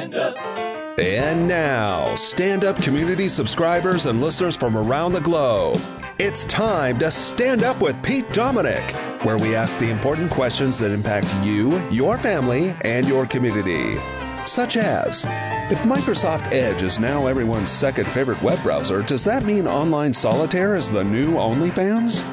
Stand up. And now, stand-up community subscribers and listeners from around the globe, it's time to Stand Up with Pete Dominic, where we ask the important questions that impact you, your family, and your community. Such as, if Microsoft Edge is now everyone's second favorite web browser, does that mean online solitaire is the new OnlyFans?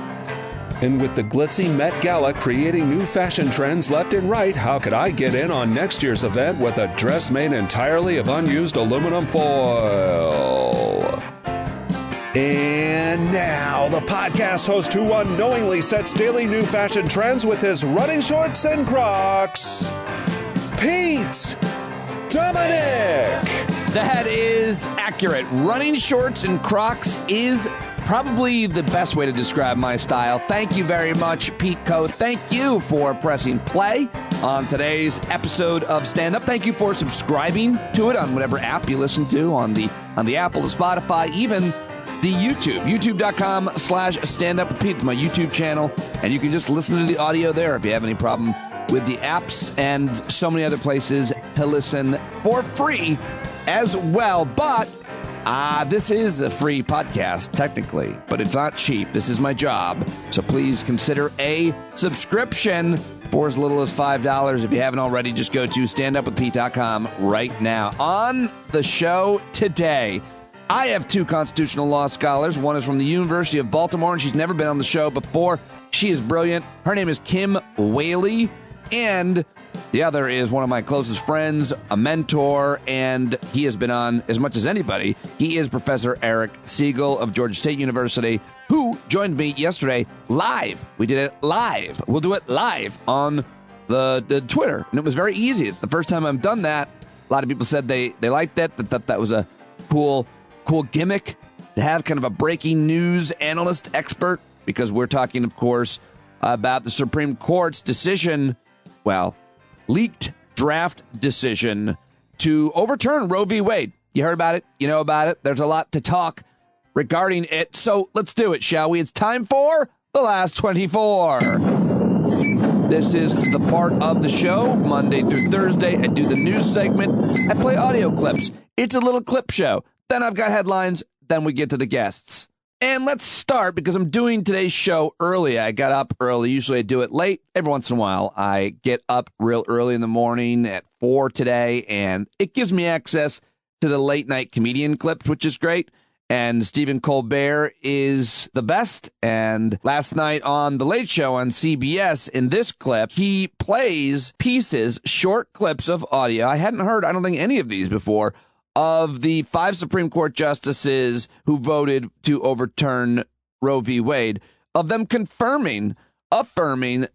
And with the glitzy Met Gala creating new fashion trends left and right, how could I get in on next year's event with a dress made entirely of unused aluminum foil? And now, the podcast host who unknowingly sets daily new fashion trends with his running shorts and Crocs, Pete Dominic! That is accurate. Running shorts and Crocs is probably the best way to describe my style. Thank you very much, Pete Co. Thank you for pressing play on today's episode of Stand Up. Thank you for subscribing to it on whatever app you listen to, on the Apple, the Spotify, even the YouTube. YouTube.com/standuppwithpete. It's my YouTube channel, and you can just listen to the audio there if you have any problem with the apps, and so many other places to listen for free as well. But this is a free podcast, technically, but it's not cheap. This is my job. So please consider a subscription for as little as $5. If you haven't already, just go to standupwithpete.com right now. On the show today, I have two constitutional law scholars. One is from the University of Baltimore, and she's never been on the show before. She is brilliant. Her name is Kim Wehle, and the other is one of my closest friends, a mentor, and he has been on as much as anybody. He is Professor Eric Segall of Georgia State University, who joined me yesterday live. We did it live. We'll do it live on the Twitter, and it was very easy. It's the first time I've done that. A lot of people said they liked it, that thought that was a cool gimmick to have, kind of a breaking news analyst expert, because we're talking, of course, about the Supreme Court's decision, leaked draft decision to overturn Roe v. Wade. You heard about it. You know about it. There's a lot to talk regarding it. So let's do it, shall we? It's time for The Last 24. This is the part of the show, Monday through Thursday. I do the news segment. I play audio clips. It's a little clip show. Then I've got headlines. Then we get to the guests. And let's start, because I'm doing today's show early. I got up early. Usually I do it late. Every once in a while, I get up real early in the morning at 4 today, and it gives me access to the late night comedian clips, which is great. And Stephen Colbert is the best. And last night on The Late Show on CBS, in this clip, he plays pieces, short clips of audio. I hadn't heard, I don't think, any of these before, of the 5 Supreme Court justices who voted to overturn Roe v. Wade, of them affirming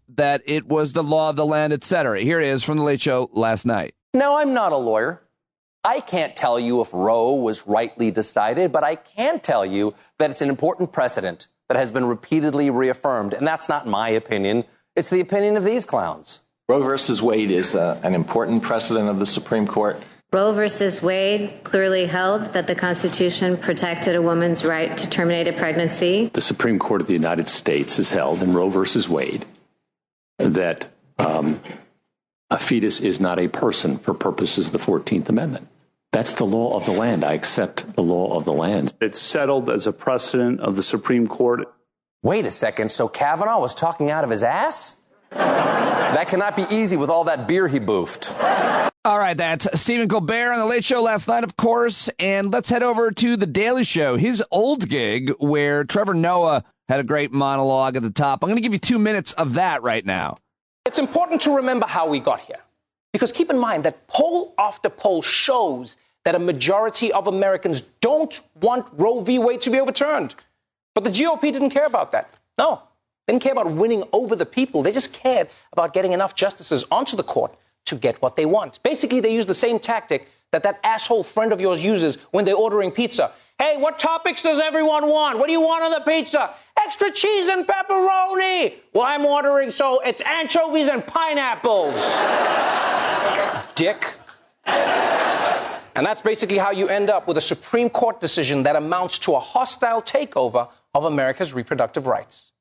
that it was the law of the land, etc. Here it is from The Late Show last night. Now, I'm not a lawyer. I can't tell you if Roe was rightly decided, but I can tell you that it's an important precedent that has been repeatedly reaffirmed. And that's not my opinion. It's the opinion of these clowns. Roe versus Wade is an important precedent of the Supreme Court. Roe versus Wade clearly held that the Constitution protected a woman's right to terminate a pregnancy. The Supreme Court of the United States has held in Roe versus Wade that a fetus is not a person for purposes of the 14th Amendment. That's the law of the land. I accept the law of the land. It's settled as a precedent of the Supreme Court. Wait a second. So Kavanaugh was talking out of his ass? That cannot be easy with all that beer he boofed. All right, that's Stephen Colbert on The Late Show last night, of course. And let's head over to The Daily Show, his old gig, where Trevor Noah had a great monologue at the top. I'm going to give you 2 minutes of that right now. It's important to remember how we got here, because keep in mind that poll after poll shows that a majority of Americans don't want Roe v. Wade to be overturned. But the GOP didn't care about that. No, they didn't care about winning over the people. They just cared about getting enough justices onto the court to get what they want. Basically, they use the same tactic that asshole friend of yours uses when they're ordering pizza. Hey, what topics does everyone want? What do you want on the pizza? Extra cheese and pepperoni. Well, I'm ordering, so it's anchovies and pineapples. Dick. And that's basically how you end up with a Supreme Court decision that amounts to a hostile takeover of America's reproductive rights.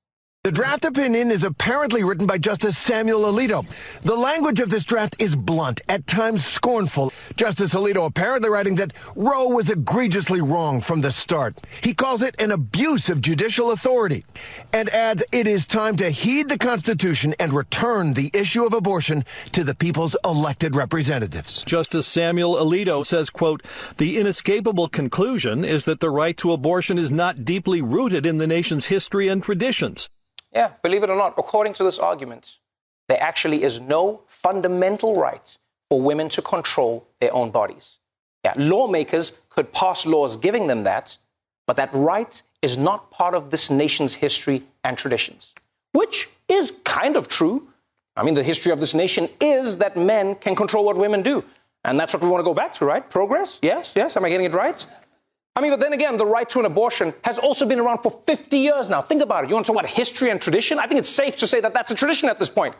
The draft opinion is apparently written by Justice Samuel Alito. The language of this draft is blunt, at times scornful. Justice Alito apparently writing that Roe was egregiously wrong from the start. He calls it an abuse of judicial authority and adds it is time to heed the Constitution and return the issue of abortion to the people's elected representatives. Justice Samuel Alito says, quote, the inescapable conclusion is that the right to abortion is not deeply rooted in the nation's history and traditions. Yeah, believe it or not, according to this argument, there actually is no fundamental right for women to control their own bodies. Yeah, lawmakers could pass laws giving them that, but that right is not part of this nation's history and traditions, which is kind of true. I mean, the history of this nation is that men can control what women do. And that's what we want to go back to, right? Progress? Yes, yes. Am I getting it right? I mean, but then again, the right to an abortion has also been around for 50 years now. Think about it. You want to talk about history and tradition? I think it's safe to say that that's a tradition at this point.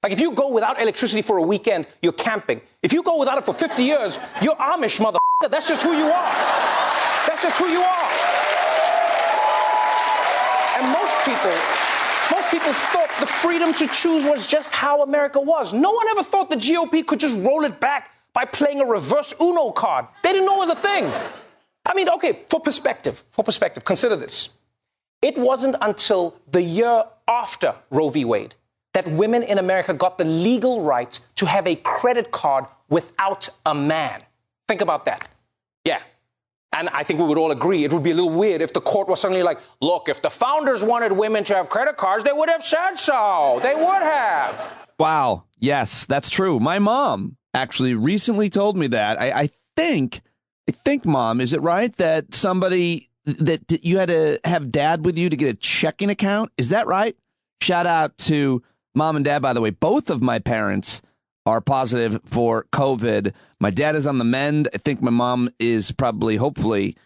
Like, if you go without electricity for a weekend, you're camping. If you go without it for 50 years, you're Amish, motherfucker. That's just who you are. That's just who you are. And most people thought the freedom to choose was just how America was. No one ever thought the GOP could just roll it back by playing a reverse Uno card. They didn't know it was a thing. I mean, okay, for perspective, consider this. It wasn't until the year after Roe v. Wade that women in America got the legal right to have a credit card without a man. Think about that. Yeah. And I think we would all agree it would be a little weird if the court was suddenly like, look, if the founders wanted women to have credit cards, they would have said so. They would have. Wow. Yes, that's true. My mom actually recently told me that. I think, Mom, is it right that that you had to have dad with you to get a checking account? Is that right? Shout out to Mom and Dad, by the way. Both of my parents are positive for COVID. My dad is on the mend. I think my mom is hopefully,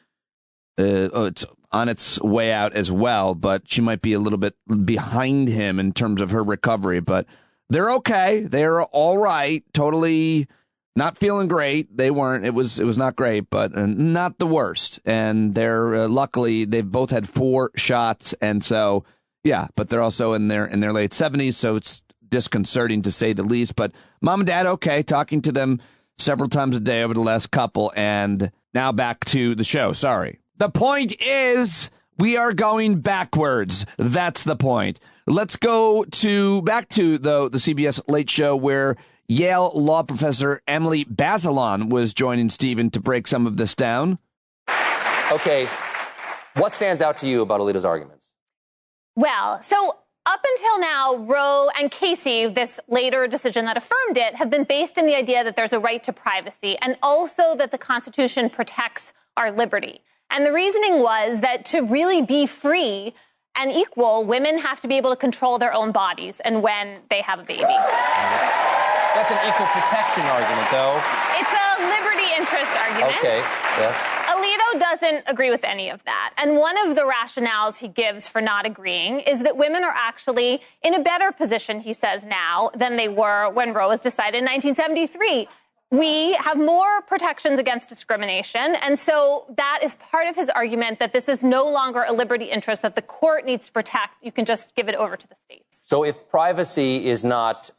it's on its way out as well, but she might be a little bit behind him in terms of her recovery. But they're okay. They're all right. Totally not feeling great. They weren't. It was not great, but not the worst. And they're luckily they've both had 4 shots, and so yeah. But they're also in their late 70s, so it's disconcerting to say the least. But Mom and Dad okay. Talking to them several times a day over the last couple, and now back to the show. Sorry. The point is we are going backwards. That's the point. Let's go back to the CBS Late Show where Yale law professor Emily Bazelon was joining Stephen to break some of this down. Okay. What stands out to you about Alito's arguments? Well, so up until now, Roe and Casey, this later decision that affirmed it, have been based in the idea that there's a right to privacy and also that the Constitution protects our liberty. And the reasoning was that to really be free and equal, women have to be able to control their own bodies and when they have a baby. That's an equal protection argument, though. It's a liberty interest argument. Okay, yes. Alito doesn't agree with any of that. And one of the rationales he gives for not agreeing is that women are actually in a better position, he says now, than they were when Roe was decided in 1973. We have more protections against discrimination. And so that is part of his argument that this is no longer a liberty interest that the court needs to protect. You can just give it over to the states. So if privacy is not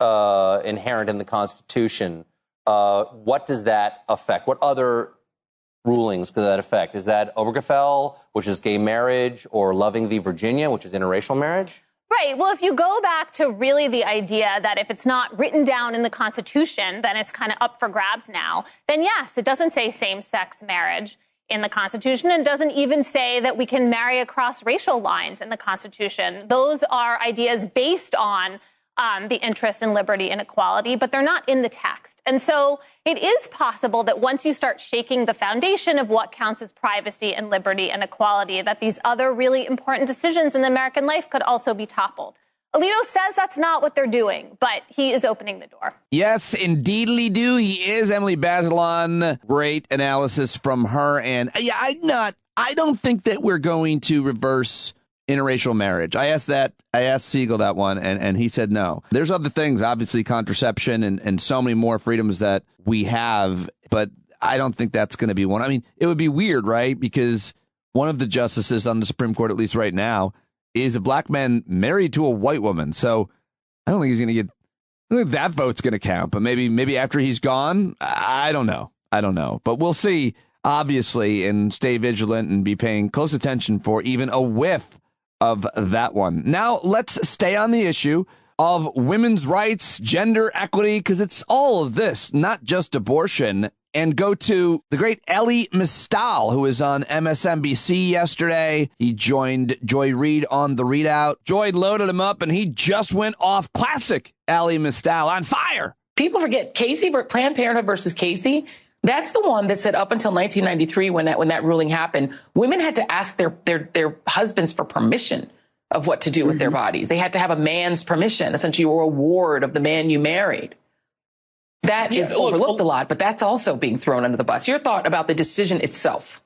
inherent in the Constitution, what does that affect? What other rulings could that affect? Is that Obergefell, which is gay marriage, or Loving v. Virginia, which is interracial marriage? Right. Well, if you go back to really the idea that if it's not written down in the Constitution, then it's kind of up for grabs now, then yes, it doesn't say same-sex marriage in the Constitution and doesn't even say that we can marry across racial lines in the Constitution. Those are ideas based on the interest in liberty and equality, but they're not in the text. And so it is possible that once you start shaking the foundation of what counts as privacy and liberty and equality, that these other really important decisions in American life could also be toppled. Alito says that's not what they're doing, but he is opening the door. Yes, indeedly do. He is. Emily Bazelon, great analysis from her. And yeah, I don't think that we're going to reverse interracial marriage. I asked Segall that one, and he said no. There's other things, obviously contraception and so many more freedoms that we have, but I don't think that's going to be one. I mean, it would be weird, right? Because one of the justices on the Supreme Court, at least right now, is a black man married to a white woman. So I don't think he's going to get, I think that vote's going to count. But maybe after he's gone, I don't know. But we'll see, obviously, and stay vigilant and be paying close attention for even a whiff of that one. Now, let's stay on the issue of women's rights, gender equity, because it's all of this, not just abortion, and go to the great Elie Mystal, who was on MSNBC yesterday. He joined Joy Reid on The Readout. Joy loaded him up, and he just went off. Classic Elie Mystal, on fire. People forget Casey, Planned Parenthood versus Casey. That's the one that said up until 1993, when that ruling happened, women had to ask their husbands for permission of what to do with their bodies. They had to have a man's permission, essentially, or a ward of the man you married. That is overlooked a lot, but that's also being thrown under the bus. Your thought about the decision itself?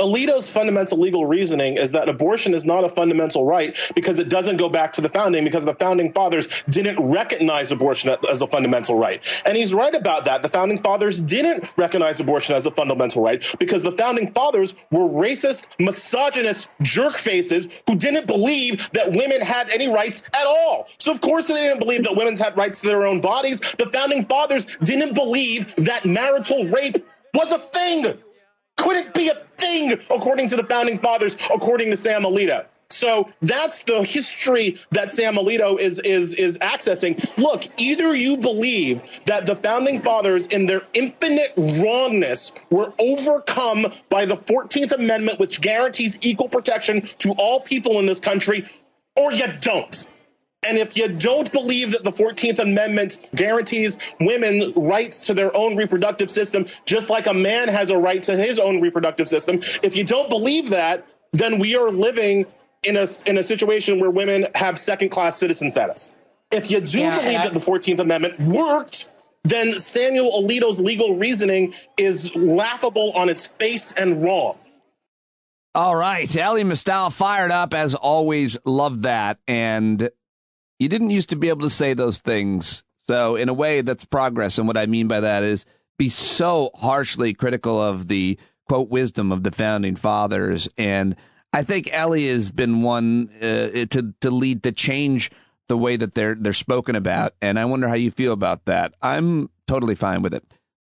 Alito's fundamental legal reasoning is that abortion is not a fundamental right because it doesn't go back to the founding, because the founding fathers didn't recognize abortion as a fundamental right. And he's right about that. The founding fathers didn't recognize abortion as a fundamental right because the founding fathers were racist, misogynist jerk faces who didn't believe that women had any rights at all. So of course they didn't believe that women had rights to their own bodies. The founding fathers didn't believe that marital rape was a thing. Couldn't be a thing, according to the founding fathers, according to Sam Alito. So that's the history that Sam Alito is accessing. Look, either you believe that the founding fathers, in their infinite wrongness, were overcome by the 14th Amendment, which guarantees equal protection to all people in this country, or you don't. And if you don't believe that the 14th Amendment guarantees women rights to their own reproductive system, just like a man has a right to his own reproductive system, if you don't believe that, then we are living in a situation where women have second-class citizen status. If you do believe that the 14th Amendment worked, then Samuel Alito's legal reasoning is laughable on its face and wrong. All right. Elie Mystal fired up, as always. Love that. And you didn't used to be able to say those things. So in a way, that's progress. And what I mean by that is be so harshly critical of the, quote, wisdom of the founding fathers. And I think Elie has been one to lead to change the way that they're spoken about. And I wonder how you feel about that. I'm totally fine with it.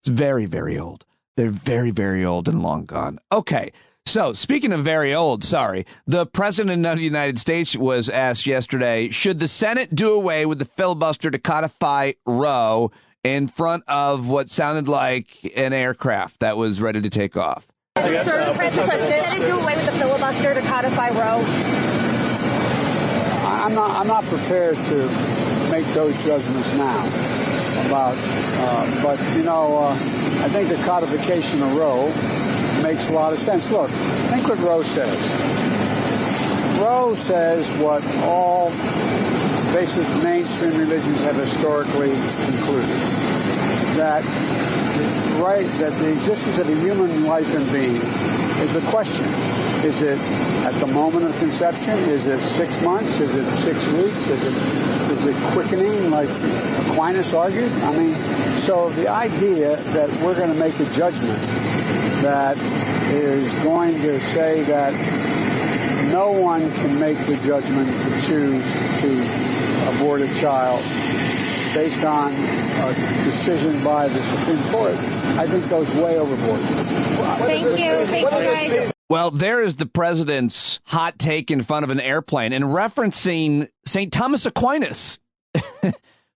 It's very, very old. They're very, very old and long gone. Okay. So, speaking of very old, the President of the United States was asked yesterday, should the Senate do away with the filibuster to codify Roe in front of what sounded like an aircraft that was ready to take off? Sir, Mr. President, should the Senate do away with the filibuster to codify Roe? I'm not prepared to make those judgments now about, but, I think the codification of Roe makes a lot of sense. Look, think what Roe says. Roe says what all basic mainstream religions have historically concluded, that the existence of a human life and being is a question. Is it at the moment of conception? Is it 6 months? Is it 6 weeks? Is it quickening, like Aquinas argued? So the idea that we're going to make a judgment that is going to say that no one can make the judgment to choose to abort a child based on a decision by the Supreme Court, I think goes way overboard. Thank you guys. Well, there is the president's hot take in front of an airplane and referencing St. Thomas Aquinas,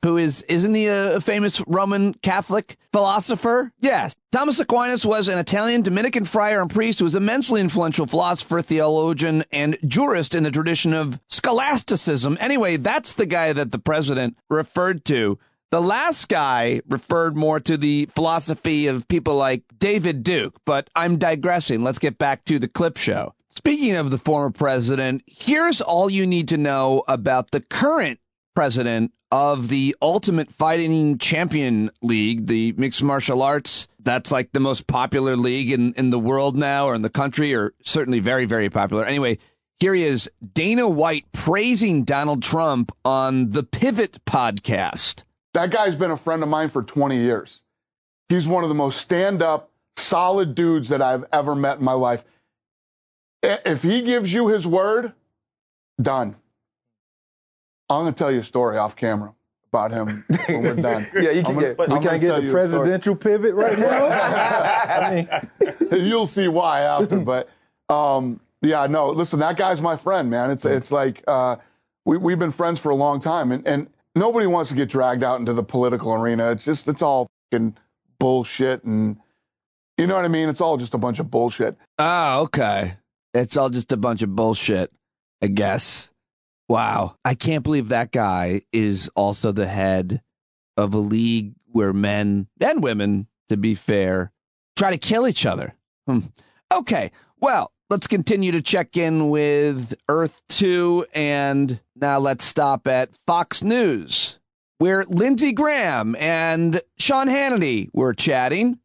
who isn't he a famous Roman Catholic philosopher? Yes. Thomas Aquinas was an Italian Dominican friar and priest who was immensely influential philosopher, theologian, and jurist in the tradition of scholasticism. Anyway, that's the guy that the president referred to. The last guy referred more to the philosophy of people like David Duke, but I'm digressing. Let's get back to the clip show. Speaking of the former president, here's all you need to know about the current president of the Ultimate Fighting Champion League, the mixed martial arts. That's like the most popular league in the world now, or in the country, or certainly very, very popular. Anyway, here he is, Dana White, praising Donald Trump on the Pivot podcast. That guy's been a friend of mine for 20 years. He's one of the most stand-up, solid dudes that I've ever met in my life. If he gives you his word, Done. I'm going to tell you a story off camera about him when we're done. Yeah, you can we can't get the presidential pivot right now. I mean, you'll see why after. But yeah, no. Listen, that guy's my friend, man. It's like we've been friends for a long time, and nobody wants to get dragged out into the political arena. It's all fucking bullshit, and you know what I mean. It's all just a bunch of bullshit. Oh, okay. It's all just a bunch of bullshit, I guess. Wow. I can't believe that guy is also the head of a league where men and women, to be fair, try to kill each other. Okay. Well, let's continue to check in with Earth 2. And now let's stop at Fox News, where Lindsey Graham and Sean Hannity were chatting.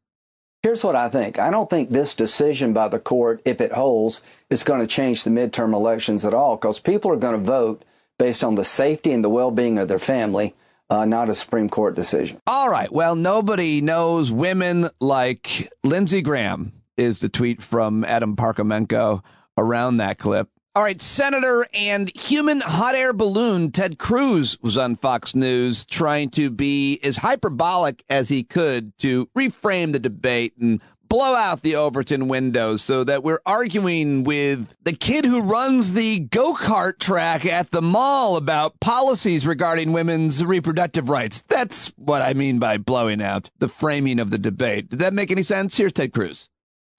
Here's what I think. I don't think this decision by the court, if it holds, is going to change the midterm elections at all, because people are going to vote based on the safety and the well-being of their family, not a Supreme Court decision. All right. Well, nobody knows women like Lindsey Graham is the tweet from Adam Parkhomenko around that clip. All right. Senator and human hot air balloon Ted Cruz was on Fox News trying to be as hyperbolic as he could to reframe the debate and blow out the Overton windows so that we're arguing with the kid who runs the go-kart track at the mall about policies regarding women's reproductive rights. That's what I mean by blowing out the framing of the debate. Did that make any sense? Here's Ted Cruz.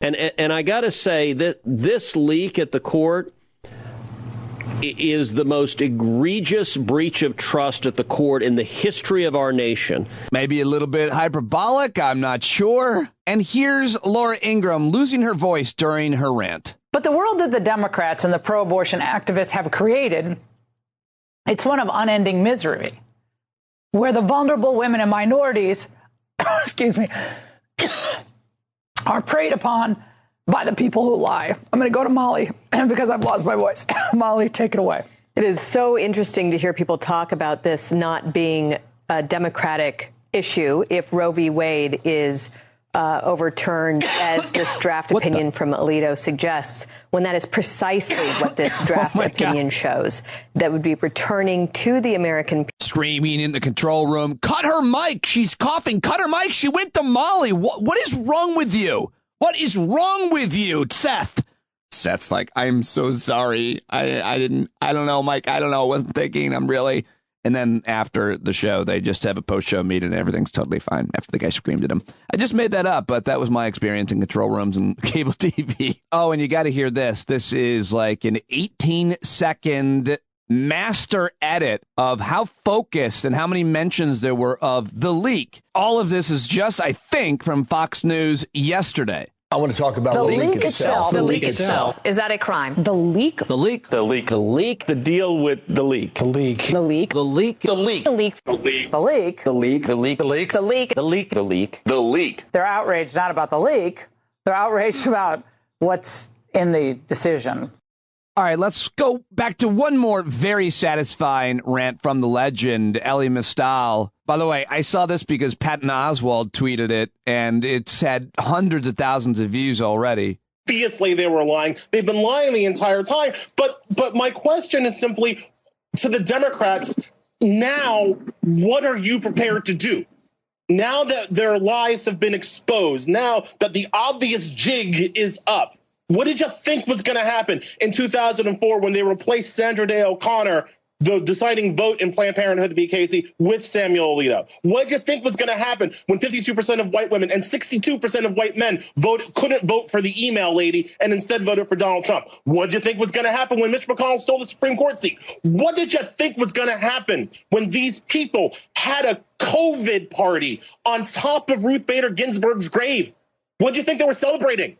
And I got to say that this leak at the court is the most egregious breach of trust at the court in the history of our nation. Maybe a little bit hyperbolic, I'm not sure. And here's Laura Ingraham losing her voice during her rant. But the world that the Democrats and the pro-abortion activists have created, it's one of unending misery, where the vulnerable women and minorities, excuse me, are preyed upon by the people who lie. I'm going to go to Molly because I've lost my voice. Molly, take it away. It is so interesting to hear people talk about this not being a Democratic issue if Roe v. Wade is overturned, as this draft opinion from Alito suggests, when that is precisely what this draft opinion shows. That would be returning to the American people. Screaming in the control room, cut her mic, she's coughing, cut her mic, she went to Molly. What is wrong with you? What is wrong with you, Seth? Seth's like, I'm so sorry. I don't know, Mike. I don't know. I wasn't thinking. I'm really. And then after the show, they just have a post-show meeting and everything's totally fine after the guy screamed at him. I just made that up, but that was my experience in control rooms and cable TV. Oh, and you got to hear this. This is like an 18-second master edit of how focused and how many mentions there were of the leak. All of this is just, I think, from Fox News yesterday. I want to talk about the leak itself. The leak itself. Is that a crime? The leak. The leak. The leak. The leak. The deal with the leak. The leak. The leak. The leak. The leak. The leak. The leak. The leak. The leak. The leak. The leak. The leak. The leak. The leak. The leak. They're outraged not about the leak. They're outraged about what's in the decision. All right, let's go back to one more very satisfying rant from the legend, Elie Mystal. By the way, I saw this because Patton Oswalt tweeted it, and it's had hundreds of thousands of views already. Obviously, they were lying. They've been lying the entire time. But my question is simply to the Democrats, now, what are you prepared to do? Now that their lies have been exposed, now that the obvious jig is up, what did you think was going to happen in 2004 when they replaced Sandra Day O'Connor, the deciding vote in Planned Parenthood v. Casey, with Samuel Alito? What did you think was going to happen when 52% of white women and 62% of white men couldn't vote for the email lady and instead voted for Donald Trump? What did you think was going to happen when Mitch McConnell stole the Supreme Court seat? What did you think was going to happen when these people had a COVID party on top of Ruth Bader Ginsburg's grave? What did you think they were celebrating?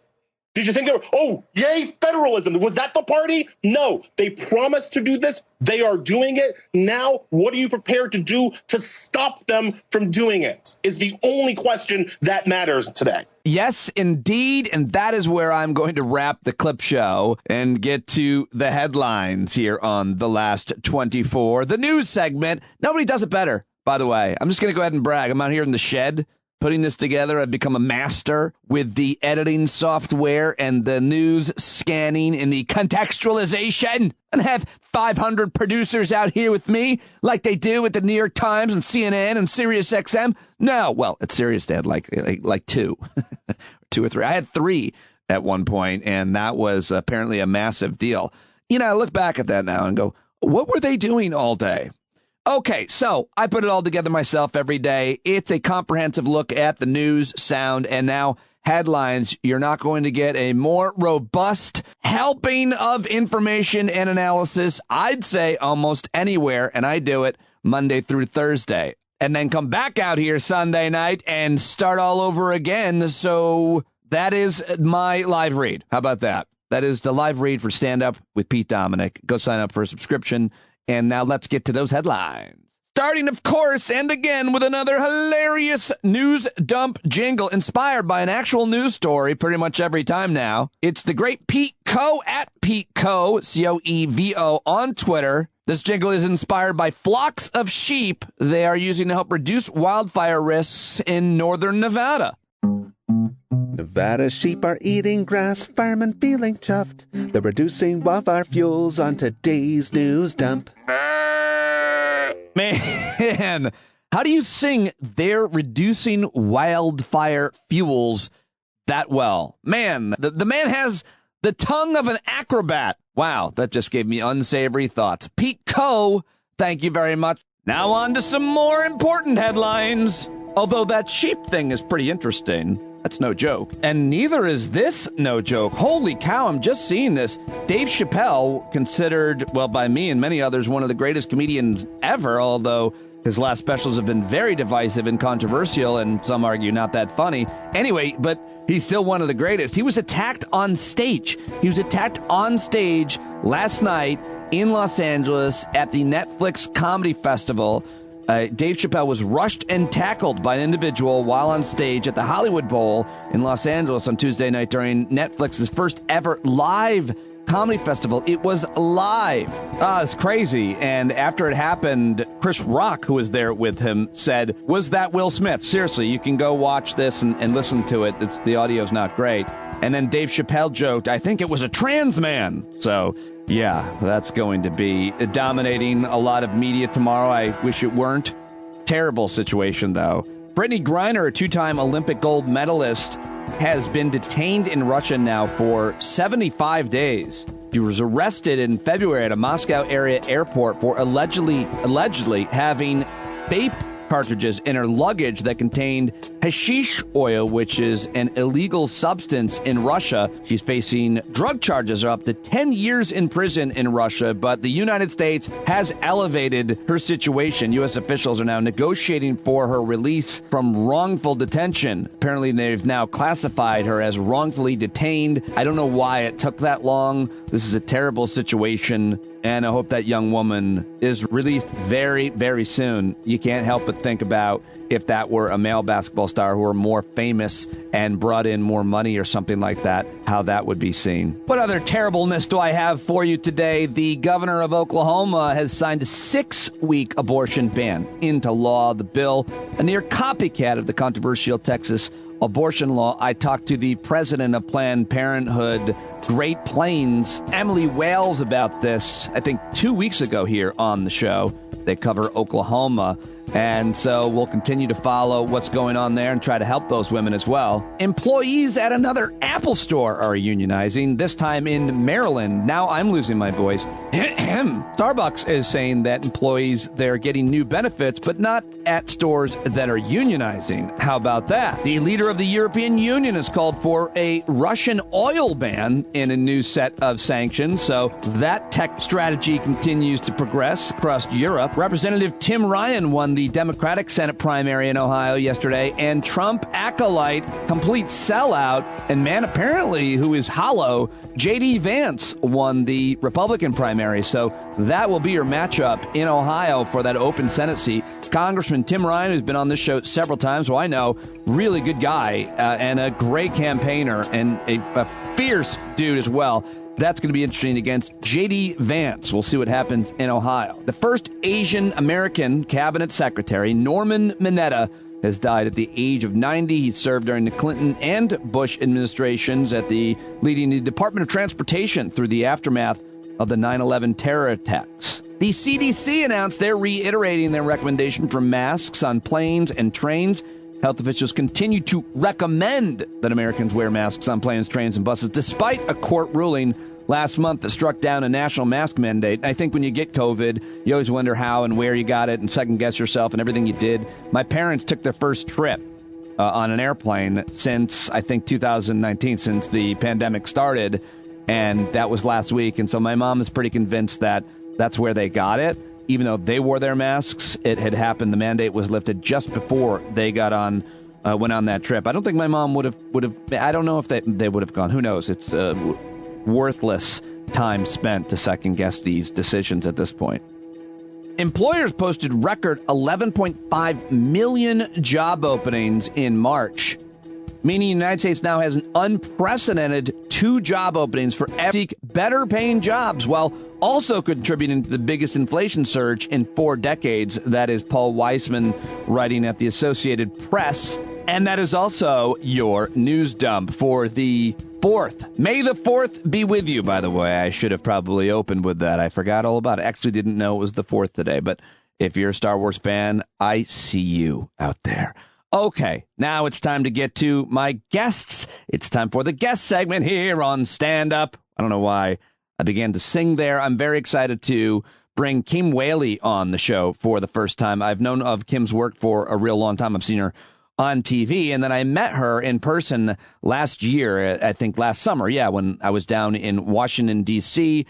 Did you think they were, oh, yay, federalism? Was that the party? No, they promised to do this. They are doing it. Now, what are you prepared to do to stop them from doing it is the only question that matters today. Yes, indeed. And that is where I'm going to wrap the clip show and get to the headlines here on The Last 24. The news segment. Nobody does it better, by the way. I'm just going to go ahead and brag. I'm out here in the shed putting this together. I've become a master with the editing software and the news scanning and the contextualization, and have 500 producers out here with me like they do with the New York Times and CNN and Sirius XM. No, well, at Sirius they had like two, 2 or 3. I had 3 at one point, and that was apparently a massive deal. You know, I look back at that now and go, what were they doing all day? Okay, so I put it all together myself every day. It's a comprehensive look at the news, sound, and now headlines. You're not going to get a more robust helping of information and analysis, I'd say, almost anywhere, and I do it Monday through Thursday. And then come back out here Sunday night and start all over again. So that is my live read. How about that? That is the live read for Stand Up with Pete Dominic. Go sign up for a subscription. And now let's get to those headlines. Starting, of course, and again with another hilarious news dump jingle inspired by an actual news story pretty much every time now. It's the great Pete Co at Pete Co, Coevo on Twitter. This jingle is inspired by flocks of sheep they are using to help reduce wildfire risks in northern Nevada. Nevada sheep are eating grass, firemen feeling chuffed. They're reducing wildfire fuels on today's news dump. Man, how do you sing "They're reducing wildfire fuels" that well? Man, the man has the tongue of an acrobat. Wow, that just gave me unsavory thoughts. Pete Co, thank you very much. Now on to some more important headlines. Although that sheep thing is pretty interesting. That's no joke. And neither is this no joke. Holy cow, I'm just seeing this. Dave Chappelle, considered, well, by me and many others, one of the greatest comedians ever, although his last specials have been very divisive and controversial, and some argue not that funny. Anyway, but he's still one of the greatest. He was attacked on stage. He was attacked on stage last night in Los Angeles at the Netflix Comedy Festival. Dave Chappelle was rushed and tackled by an individual while on stage at the Hollywood Bowl in Los Angeles on Tuesday night during Netflix's first ever live comedy festival. It was live. It's crazy. And after it happened, Chris Rock, who was there with him, said, "Was that Will Smith?" Seriously, you can go watch this and listen to it. The audio's not great. And then Dave Chappelle joked, "I think it was a trans man." So, yeah, that's going to be dominating a lot of media tomorrow. I wish it weren't. Terrible situation, though. Brittany Griner, a 2-time Olympic gold medalist, has been detained in Russia now for 75 days. She was arrested in February at a Moscow area airport for allegedly having vape cartridges in her luggage that contained hashish oil, which is an illegal substance in Russia. She's facing drug charges of up to 10 years in prison in Russia, but the United States has elevated her situation. U.S. officials are now negotiating for her release from wrongful detention. Apparently, they've now classified her as wrongfully detained. I don't know why it took that long. This is a terrible situation, and I hope that young woman is released very, very soon. You can't help but think about if that were a male basketball star who were more famous and brought in more money or something like that, how that would be seen. What other terribleness do I have for you today? The governor of Oklahoma has signed a 6-week abortion ban into law. The bill, a near copycat of the controversial Texas abortion law. I talked to the president of Planned Parenthood, Great Plains, Emily Wales, about this, I think 2 weeks ago here on the show. They cover Oklahoma. And so we'll continue to follow what's going on there and try to help those women as well. Employees at another Apple store are unionizing, this time in Maryland. Now I'm losing my voice. Starbucks is saying that employees, they're getting new benefits, but not at stores that are unionizing. How about that? The leader of the European Union has called for a Russian oil ban in a new set of sanctions. So that tech strategy continues to progress across Europe. Representative Tim Ryan won the Democratic Senate primary in Ohio yesterday, and Trump acolyte, complete sellout, and man apparently who is hollow, J.D. Vance won the Republican primary. So that will be your matchup in Ohio for that open Senate seat. Congressman Tim Ryan, who's been on this show several times, who I know, really good guy and a great campaigner and a fierce dude as well. That's going to be interesting against J.D. Vance. We'll see what happens in Ohio. The first Asian American cabinet secretary, Norman Mineta, has died at the age of 90. He served during the Clinton and Bush administrations leading the Department of Transportation through the aftermath of the 9/11 terror attacks. The CDC announced they're reiterating their recommendation for masks on planes and trains. Health officials continue to recommend that Americans wear masks on planes, trains, and buses, despite a court ruling last month that struck down a national mask mandate. I think when you get COVID, you always wonder how and where you got it and second guess yourself and everything you did. My parents took their first trip on an airplane since, I think, 2019, since the pandemic started, and that was last week. And so my mom is pretty convinced that that's where they got it. Even though they wore their masks, it had happened. The mandate was lifted just before they went on that trip. I don't think my mom would have. I don't know if they would have gone. Who knows? It's worthless time spent to second guess these decisions at this point. Employers posted record 11.5 million job openings in March, meaning the United States now has an unprecedented 2 job openings for seek better paying jobs, while also contributing to the biggest inflation surge in 4 decades. That is Paul Weissman writing at the Associated Press. And that is also your news dump for the 4th. May the 4th be with you, by the way. I should have probably opened with that. I forgot all about it. Actually didn't know it was the 4th today, but if you're a Star Wars fan, I see you out there. Okay, now it's time to get to my guests. It's time for the guest segment here on Stand Up. I don't know why I began to sing there. I'm very excited to bring Kim Wehle on the show for the first time. I've known of Kim's work for a real long time. I've seen her on TV, and then I met her in person last year, I think last summer, when I was down in Washington, D.C.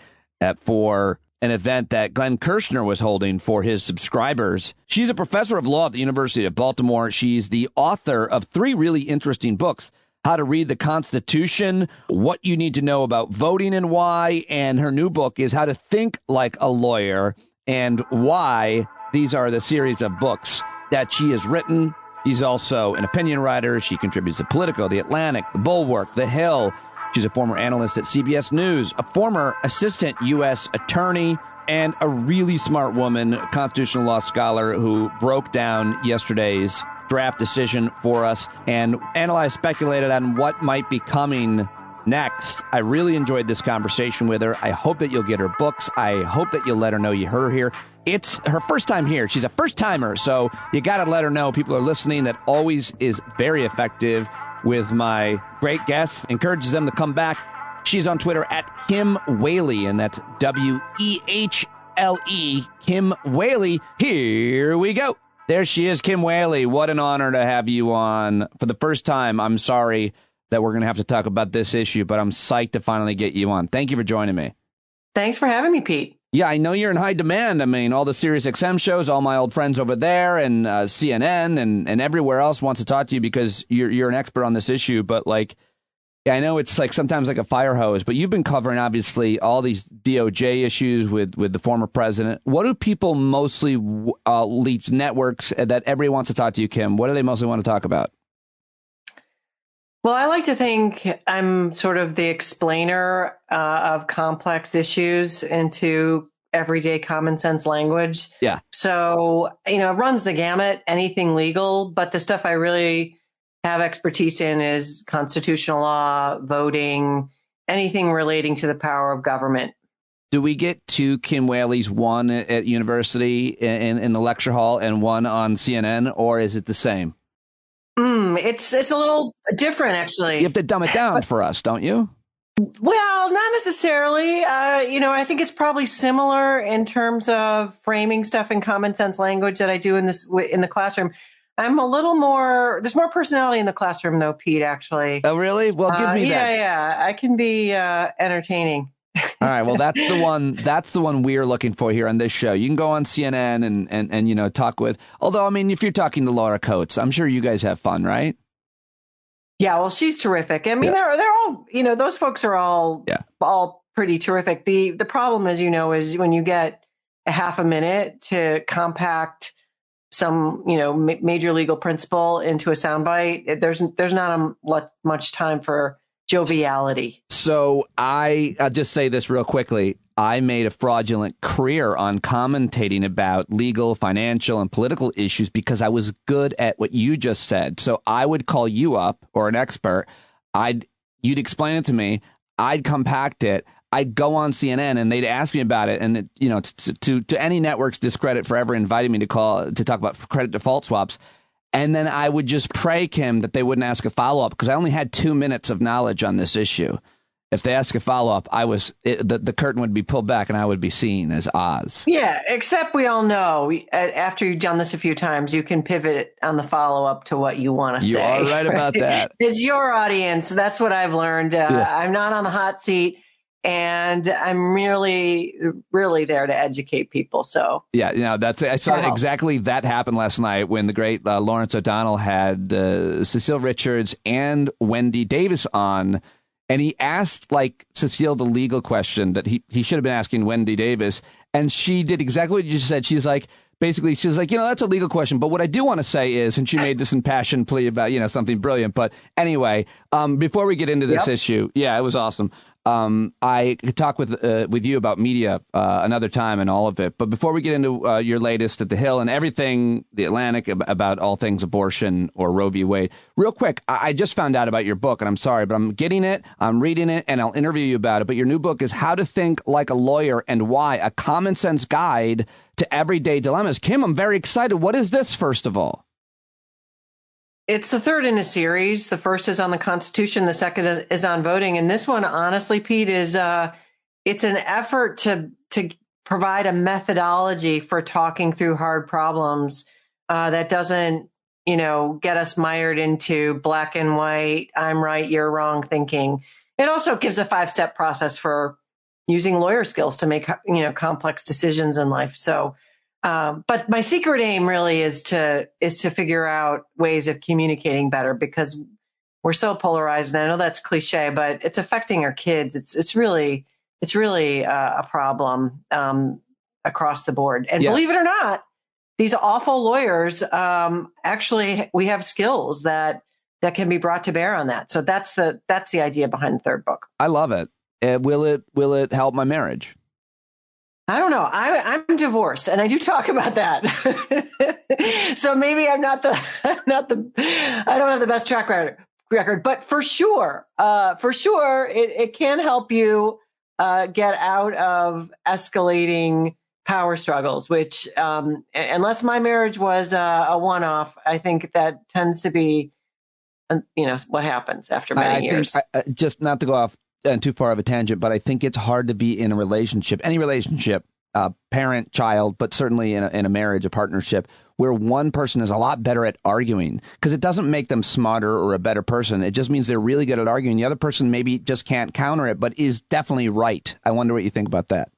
For an event that Glenn Kirshner was holding for his subscribers. She's a professor of law at the University of Baltimore. She's the author of 3 really interesting books: How to Read the Constitution, What You Need to Know About Voting and Why, and her new book is How to Think Like a Lawyer and Why. These are the series of books that she has written. She's also an opinion writer. She contributes to Politico, The Atlantic, The Bulwark, The Hill. She's a former analyst at CBS News, a former assistant U.S. attorney, and a really smart woman, constitutional law scholar who broke down yesterday's draft decision for us and analyzed, speculated on what might be coming next. I really enjoyed this conversation with her. I hope that you'll get her books. I hope that you'll let her know you heard her here. It's her first time here. She's a first-timer, so you got to let her know people are listening. That always is very effective with my great guests. Encourages them to come back. She's on Twitter at Kim Wehle, and that's W-E-H-L-E, Kim Wehle. Here we go. There she is, Kim Wehle. What an honor to have you on for the first time. I'm sorry that we're going to have to talk about this issue, but I'm psyched to finally get you on. Thank you for joining me. Thanks for having me, Pete. Yeah, I know you're in high demand. I mean, all the SiriusXM shows, all my old friends over there, and CNN and everywhere else wants to talk to you because you're an expert on this issue. But I know it's sometimes like a fire hose, but you've been covering obviously all these DOJ issues with the former president. What do people mostly, leads networks that everybody wants to talk to you, Kim? What do they mostly want to talk about? Well, I like to think I'm sort of the explainer of complex issues into everyday common sense language. Yeah. So, it runs the gamut, anything legal, but the stuff I really have expertise in is constitutional law, voting, anything relating to the power of government. Do we get 2 Kim Wehle's, one at university in the lecture hall and one on CNN, or is it the same? It's a little different, actually. You have to dumb it down for us, don't you? Well, not necessarily. I think it's probably similar in terms of framing stuff in common sense language that I do in the classroom. I'm a little more. There's more personality in the classroom, though, Pete. Actually. Oh, really? Well, give me that. Yeah. I can be entertaining. All right. Well, that's the one. That's the one we're looking for here on this show. You can go on CNN and talk with. Although, I mean, if you're talking to Laura Coates, I'm sure you guys have fun, right? Yeah. Well, she's terrific. I mean, they're all. Those folks are all pretty terrific. The problem, as you know, is when you get a half a minute to compact some major legal principle into a soundbite. There's not much time for joviality. So I'll just say this real quickly. I made a fraudulent career on commentating about legal, financial, and political issues because I was good at what you just said. So I would call you up, or an expert. You'd explain it to me. I'd compact it. I'd go on CNN and they'd ask me about it. And to any network's discredit, forever inviting me to talk about credit default swaps. And then I would just pray, Kim, that they wouldn't ask a follow-up because I only had 2 minutes of knowledge on this issue. If they ask a follow-up, the curtain would be pulled back and I would be seen as Oz. Yeah, except we all know after you've done this a few times, you can pivot on the follow-up to what you want to say. You are right about that. It's your audience. That's what I've learned. I'm not on the hot seat. And I'm really, really there to educate people. So yeah, I saw exactly that happen last night when the great Lawrence O'Donnell had Cecile Richards and Wendy Davis on, and he asked Cecile the legal question that he should have been asking Wendy Davis, and she did exactly what you just said. She's like, that's a legal question. But what I do want to say is, and she made this impassioned plea about, something brilliant. But anyway, before we get into this issue, it was awesome. I could talk with you about media another time and all of it. But before we get into your latest at The Hill and everything, The Atlantic, about all things abortion or Roe v. Wade, real quick, I just found out about your book, and I'm sorry, but I'm getting it, I'm reading it, and I'll interview you about it. But your new book is How to Think Like a Lawyer and Why, a common sense guide to everyday dilemmas. Kim, I'm very excited. What is this, first of all? It's the third in a series. The first is on the Constitution. The second is on voting. And this one, honestly, Pete, is it's an effort to provide a methodology for talking through hard problems that doesn't, get us mired into black and white, I'm right, you're wrong thinking. It also gives a 5-step process for using lawyer skills to make, complex decisions in life. So, but my secret aim really is to figure out ways of communicating better because we're so polarized. And I know that's cliche, but it's affecting our kids. It's really a problem across the board. And believe it or not, these awful lawyers actually we have skills that can be brought to bear on that. So that's the idea behind the third book. I love it. Will it help my marriage? I don't know. I'm divorced, and I do talk about that. So maybe I don't have the best track record, but for sure, it can help you get out of escalating power struggles. Which, unless my marriage was a one-off, I think that tends to be, what happens after many years. Just not to go off too far of a tangent, but I think it's hard to be in a relationship, any relationship, parent, child, but certainly in a marriage, a partnership, where one person is a lot better at arguing, because it doesn't make them smarter or a better person. It just means they're really good at arguing. The other person maybe just can't counter it, but is definitely right. I wonder what you think about that.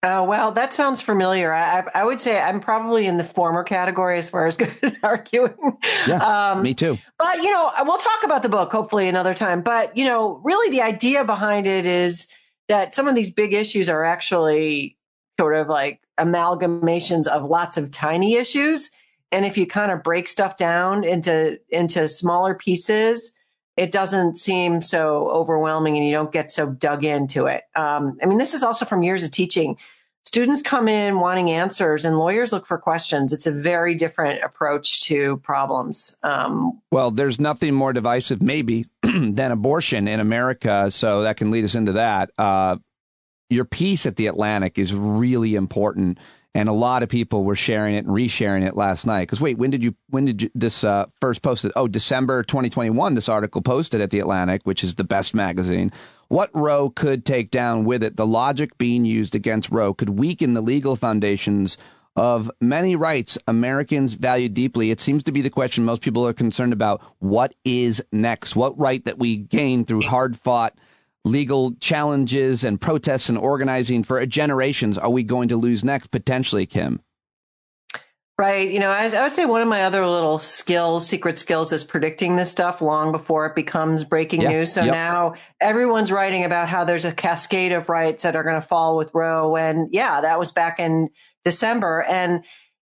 Well, that sounds familiar. I would say I'm probably in the former category as far as good at arguing. Yeah, me too. But, we'll talk about the book hopefully another time. But, really the idea behind it is that some of these big issues are actually sort of like amalgamations of lots of tiny issues. And if you kind of break stuff down into smaller pieces, it doesn't seem so overwhelming and you don't get so dug into it. This is also from years of teaching. Students come in wanting answers and lawyers look for questions. It's a very different approach to problems. Well, there's nothing more divisive maybe than abortion in America. So that can lead us into that. Your piece at The Atlantic is really important. And a lot of people were sharing it and resharing it last night. Because wait, when did you this first posted? Oh, December 2021, this article posted at The Atlantic, which is the best magazine. What Roe could take down with it. The logic being used against Roe could weaken the legal foundations of many rights Americans value deeply. It seems to be the question most people are concerned about. What is next? What right that we gained through hard-fought legal challenges and protests and organizing for generations are we going to lose next, potentially, Kim? Right. I would say one of my other little secret skills is predicting this stuff long before it becomes breaking news. So now everyone's writing about how there's a cascade of rights that are going to fall with Roe. And that was back in December. And,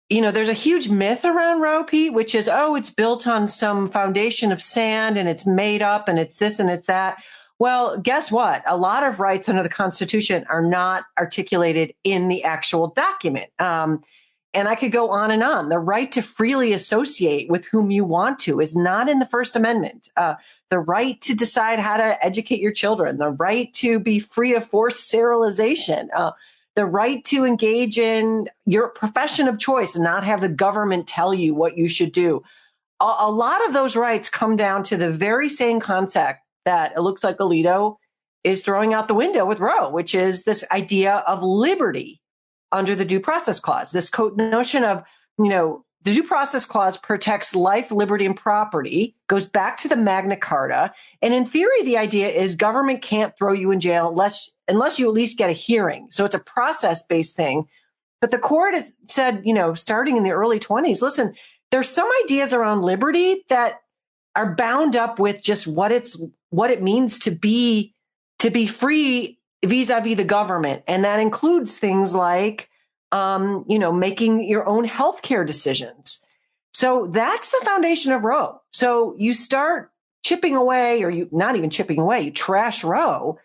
there's a huge myth around Roe, Pete, which is, it's built on some foundation of sand and it's made up and it's this and it's that. Well, guess what? A lot of rights under the Constitution are not articulated in the actual document. And I could go on and on. The right to freely associate with whom you want to is not in the First Amendment. The right to decide how to educate your children, the right to be free of forced sterilization, the right to engage in your profession of choice and not have the government tell you what you should do. A lot of those rights come down to the very same concept that it looks like Alito is throwing out the window with Roe, which is this idea of liberty under the Due Process Clause. This notion of, the Due Process Clause protects life, liberty, and property, goes back to the Magna Carta. And in theory, the idea is government can't throw you in jail unless you at least get a hearing. So it's a process-based thing. But the court has said, starting in the early 20s, listen, there's some ideas around liberty that are bound up with just what it means to be free vis-a-vis the government. And that includes things like, making your own healthcare decisions. So that's the foundation of Roe. So you start chipping away, or you not even chipping away, you trash Roe.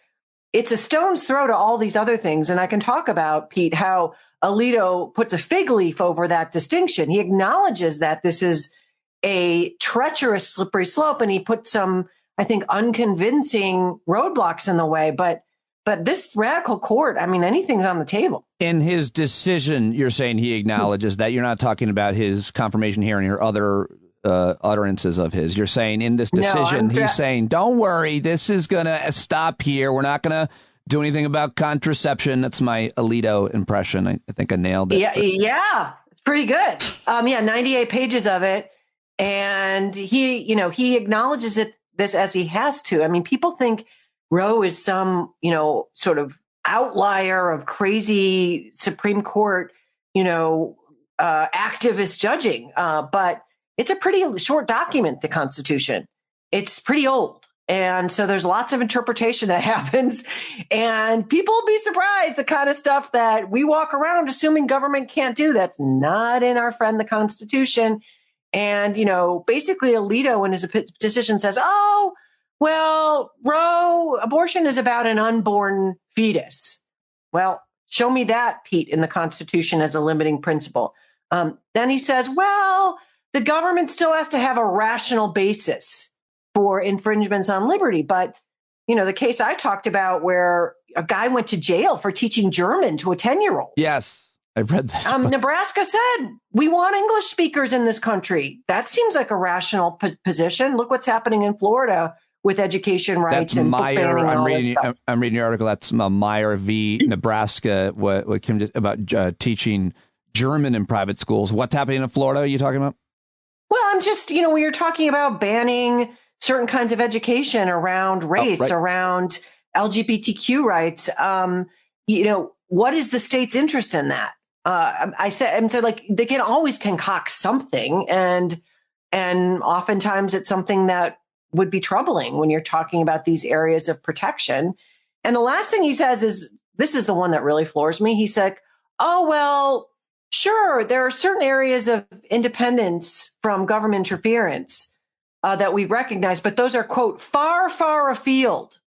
It's a stone's throw to all these other things. And I can talk about, Pete, how Alito puts a fig leaf over that distinction. He acknowledges that this is a treacherous, slippery slope, and he put some, I think, unconvincing roadblocks in the way. But this radical court, anything's on the table. In his decision, you're saying he acknowledges that. You're not talking about his confirmation hearing or other utterances of his. You're saying in this decision, he's saying, don't worry, this is going to stop here. We're not going to do anything about contraception. That's my Alito impression. I think I nailed it. Yeah, it's pretty good. 98 pages of it. And he acknowledges this as he has to. People think Roe is some, sort of outlier of crazy Supreme Court, activist judging. But it's a pretty short document, the Constitution. It's pretty old. And so there's lots of interpretation that happens. And people will be surprised, the kind of stuff that we walk around assuming government can't do. That's not in our friend, the Constitution. And, basically Alito in his decision says, oh, well, Roe, abortion is about an unborn fetus. Well, show me that, Pete, in the Constitution as a limiting principle. Then he says, well, the government still has to have a rational basis for infringements on liberty. But, the case I talked about where a guy went to jail for teaching German to a 10-year-old. Yes. I've read this. Nebraska said, we want English speakers in this country. That seems like a rational position. Look what's happening in Florida with education rights and book banning and all this stuff. I'm reading your article. That's Meyer v. Nebraska, what came about teaching German in private schools. What's happening in Florida are you talking about? Well, I'm just, we are talking about banning certain kinds of education around race, around LGBTQ rights. What is the state's interest in that? I said, like, they can always concoct something, and oftentimes it's something that would be troubling when you're talking about these areas of protection. And the last thing he says is, this is the one that really floors me. He said, oh, well, sure, there are certain areas of independence from government interference that we've recognized, but those are, quote, far, far afield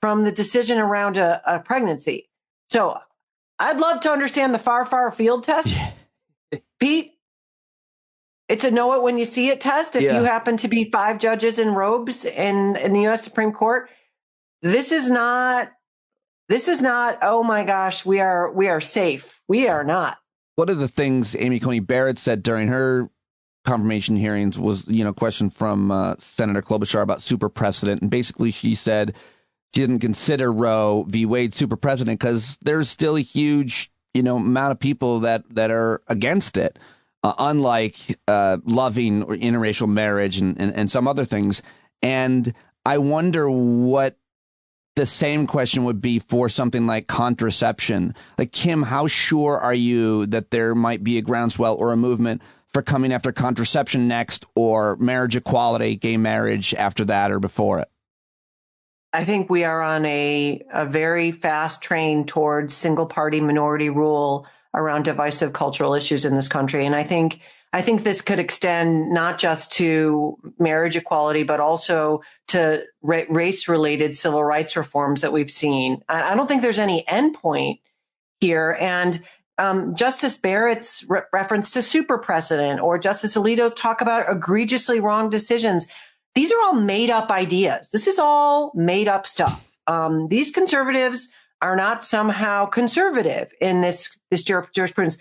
from the decision around a pregnancy. So I'd love to understand the far, far afield test. Pete, it's a know it when you see it test. If you happen to be 5 judges in robes in the U.S. Supreme Court, this is not, oh my gosh, we are safe. We are not. One of the things Amy Coney Barrett said during her confirmation hearings was, question from Senator Klobuchar about super precedent. And basically she said she didn't consider Roe v. Wade super precedent because there's still a huge, amount of people that are against it, unlike loving or interracial marriage and some other things. And I wonder what the same question would be for something like contraception. Like, Kim, how sure are you that there might be a groundswell or a movement for coming after contraception next, or marriage equality, gay marriage after that or before it? I think we are on a very fast train towards single party minority rule around divisive cultural issues in this country. And I think I think this could extend not just to marriage equality, but also to race-related civil rights reforms that we've seen. I don't think there's any endpoint here. And Justice Barrett's reference to super precedent, or Justice Alito's talk about egregiously wrong decisions, these are all made up ideas. This is all made up stuff. These conservatives are not somehow conservative in this jurisprudence.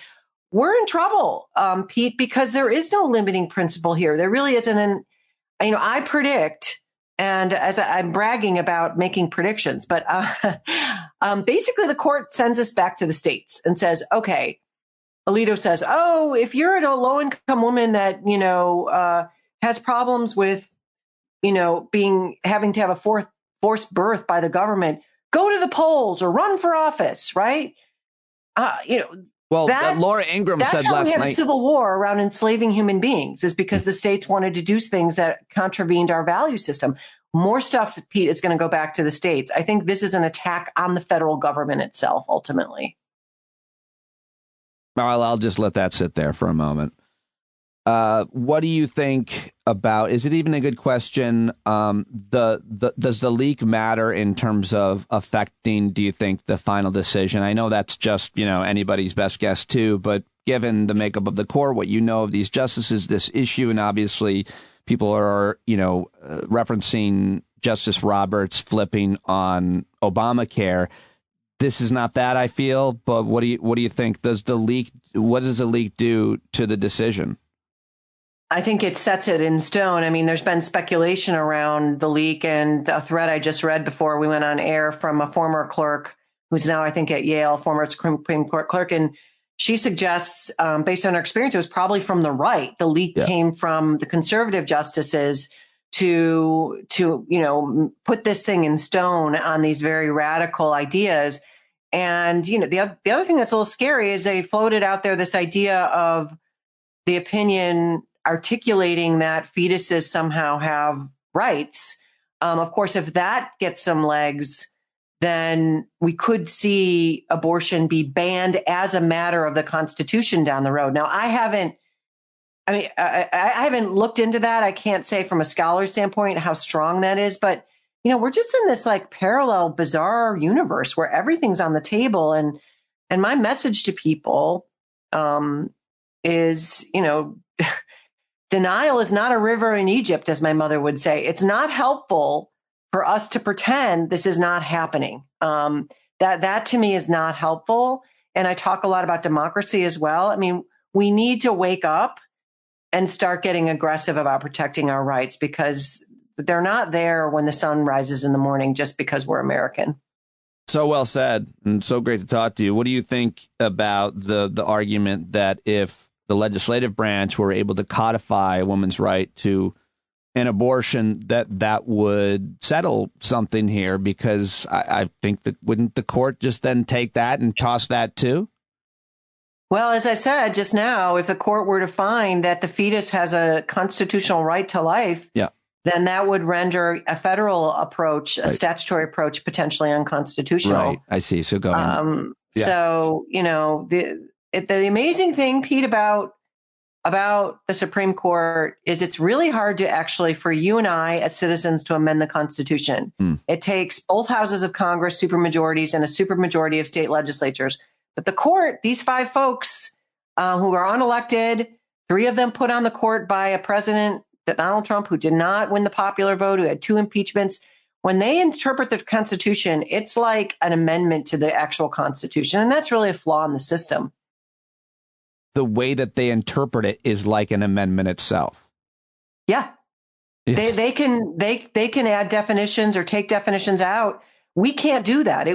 We're in trouble, Pete, because there is no limiting principle here. There really isn't I predict, and as I'm bragging about making predictions, but basically the court sends us back to the states and says, okay, Alito says, oh, if you're a low-income woman that, has problems with, having to have a forced birth by the government, go to the polls or run for office, right? Well, Laura Ingraham said last night. That's how we had a civil war around enslaving human beings, is because the states wanted to do things that contravened our value system. More stuff, Pete, is going to go back to the states. I think this is an attack on the federal government itself, ultimately. I'll just let that sit there for a moment. What do you think about, is it even a good question? Does the leak matter in terms of affecting, do you think, the final decision? I know that's just, anybody's best guess too, but given the makeup of the court, what you know of these justices, this issue, and obviously people are, referencing Justice Roberts flipping on Obamacare. This is not that, I feel, but what do you think? What does the leak do to the decision? I think it sets it in stone. I mean, there's been speculation around the leak, and a thread I just read before we went on air from a former clerk who's now, I think, at Yale, former Supreme Court clerk. And she suggests, based on her experience, it was probably from the right. The leak came from the conservative justices to put this thing in stone on these very radical ideas. And, the other thing that's a little scary is they floated out there this idea of the opinion articulating that fetuses somehow have rights. Of course, if that gets some legs, then we could see abortion be banned as a matter of the Constitution down the road. Now, I haven't looked into that. I can't say from a scholar standpoint how strong that is, but we're just in this parallel, bizarre universe where everything's on the table. And my message to people is, denial is not a river in Egypt, as my mother would say. It's not helpful for us to pretend this is not happening. That to me is not helpful. And I talk a lot about democracy as well. I mean, we need to wake up and start getting aggressive about protecting our rights, because they're not there when the sun rises in the morning just because we're American. So well said, and so great to talk to you. What do you think about the argument that if the legislative branch were able to codify a woman's right to an abortion, that would settle something here? Because I think that wouldn't the court just then take that and toss that too? Well, as I said just now, if the court were to find that the fetus has a constitutional right to life, then that would render a federal approach, a statutory approach, potentially unconstitutional. Right. I see. So go on. So, the amazing thing, Pete, about the Supreme Court is it's really hard to actually, for you and I as citizens, to amend the Constitution. It takes both houses of Congress, supermajorities, and a supermajority of state legislatures. But the court, these 5 folks who are unelected, 3 of them put on the court by a president, Donald Trump, who did not win the popular vote, who had 2 impeachments. When they interpret the Constitution, it's like an amendment to the actual Constitution. And that's really a flaw in the system. The way that they interpret it is like an amendment itself. Yeah. They can add definitions or take definitions out. We can't do that.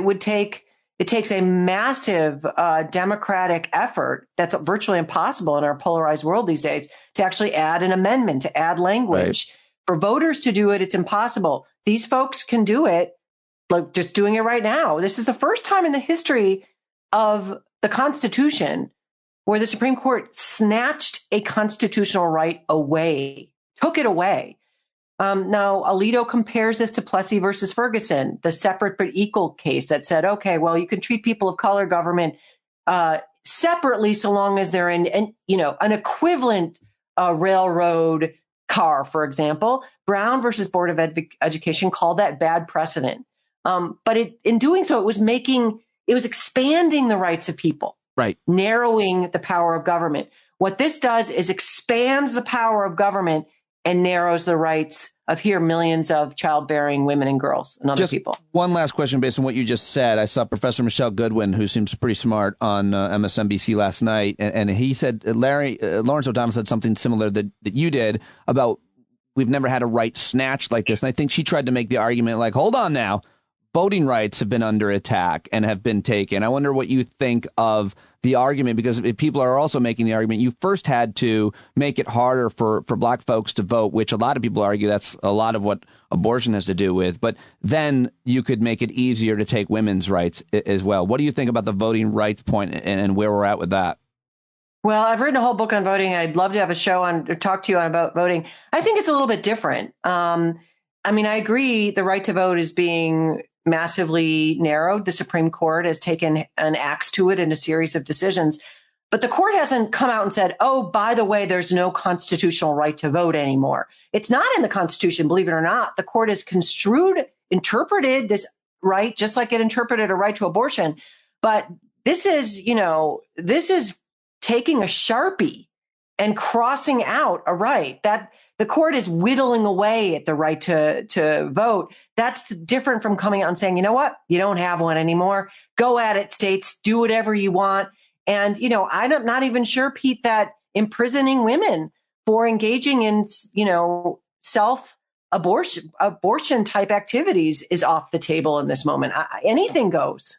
It takes a massive democratic effort that's virtually impossible in our polarized world these days to actually add an amendment, to add language. Right. For voters to do it, it's impossible. These folks can do it, like just doing it right now. This is the first time in the history of the Constitution where the Supreme Court snatched a constitutional right away, took it away. Now, Alito compares this to Plessy versus Ferguson, the separate but equal case that said, okay, well, you can treat people of color government separately so long as they're in an equivalent a railroad car, for example. Brown versus Board of Education called that bad precedent. But in doing so, it was expanding the rights of people, right? Narrowing the power of government. What this does is expands the power of government and narrows the rights of millions of childbearing women and girls and other people. One last question based on what you just said. I saw Professor Michelle Goodwin, who seems pretty smart, on MSNBC last night, and he said, Lawrence O'Donnell said something similar that you did about we've never had a right snatched like this. And I think she tried to make the argument like, hold on now, voting rights have been under attack and have been taken. I wonder what you think of the argument, because if people are also making the argument, you first had to make it harder for black folks to vote, which a lot of people argue that's a lot of what abortion has to do with. But then you could make it easier to take women's rights as well. What do you think about the voting rights point and where we're at with that? Well, I've written a whole book on voting. I'd love to have a show on or talk to you about voting. I think it's a little bit different. I agree the right to vote is being massively narrowed. The Supreme Court has taken an axe to it in a series of decisions. But the court hasn't come out and said, oh, by the way, there's no constitutional right to vote anymore. It's not in the Constitution, believe it or not. The court has interpreted this right, just like it interpreted a right to abortion. But this is taking a Sharpie and crossing out a right that the court is whittling away at the right to vote. That's different from coming out and saying, you know what, you don't have one anymore. Go at it, states, do whatever you want. And, I'm not even sure, Pete, that imprisoning women for engaging in, abortion type activities is off the table in this moment. Anything goes.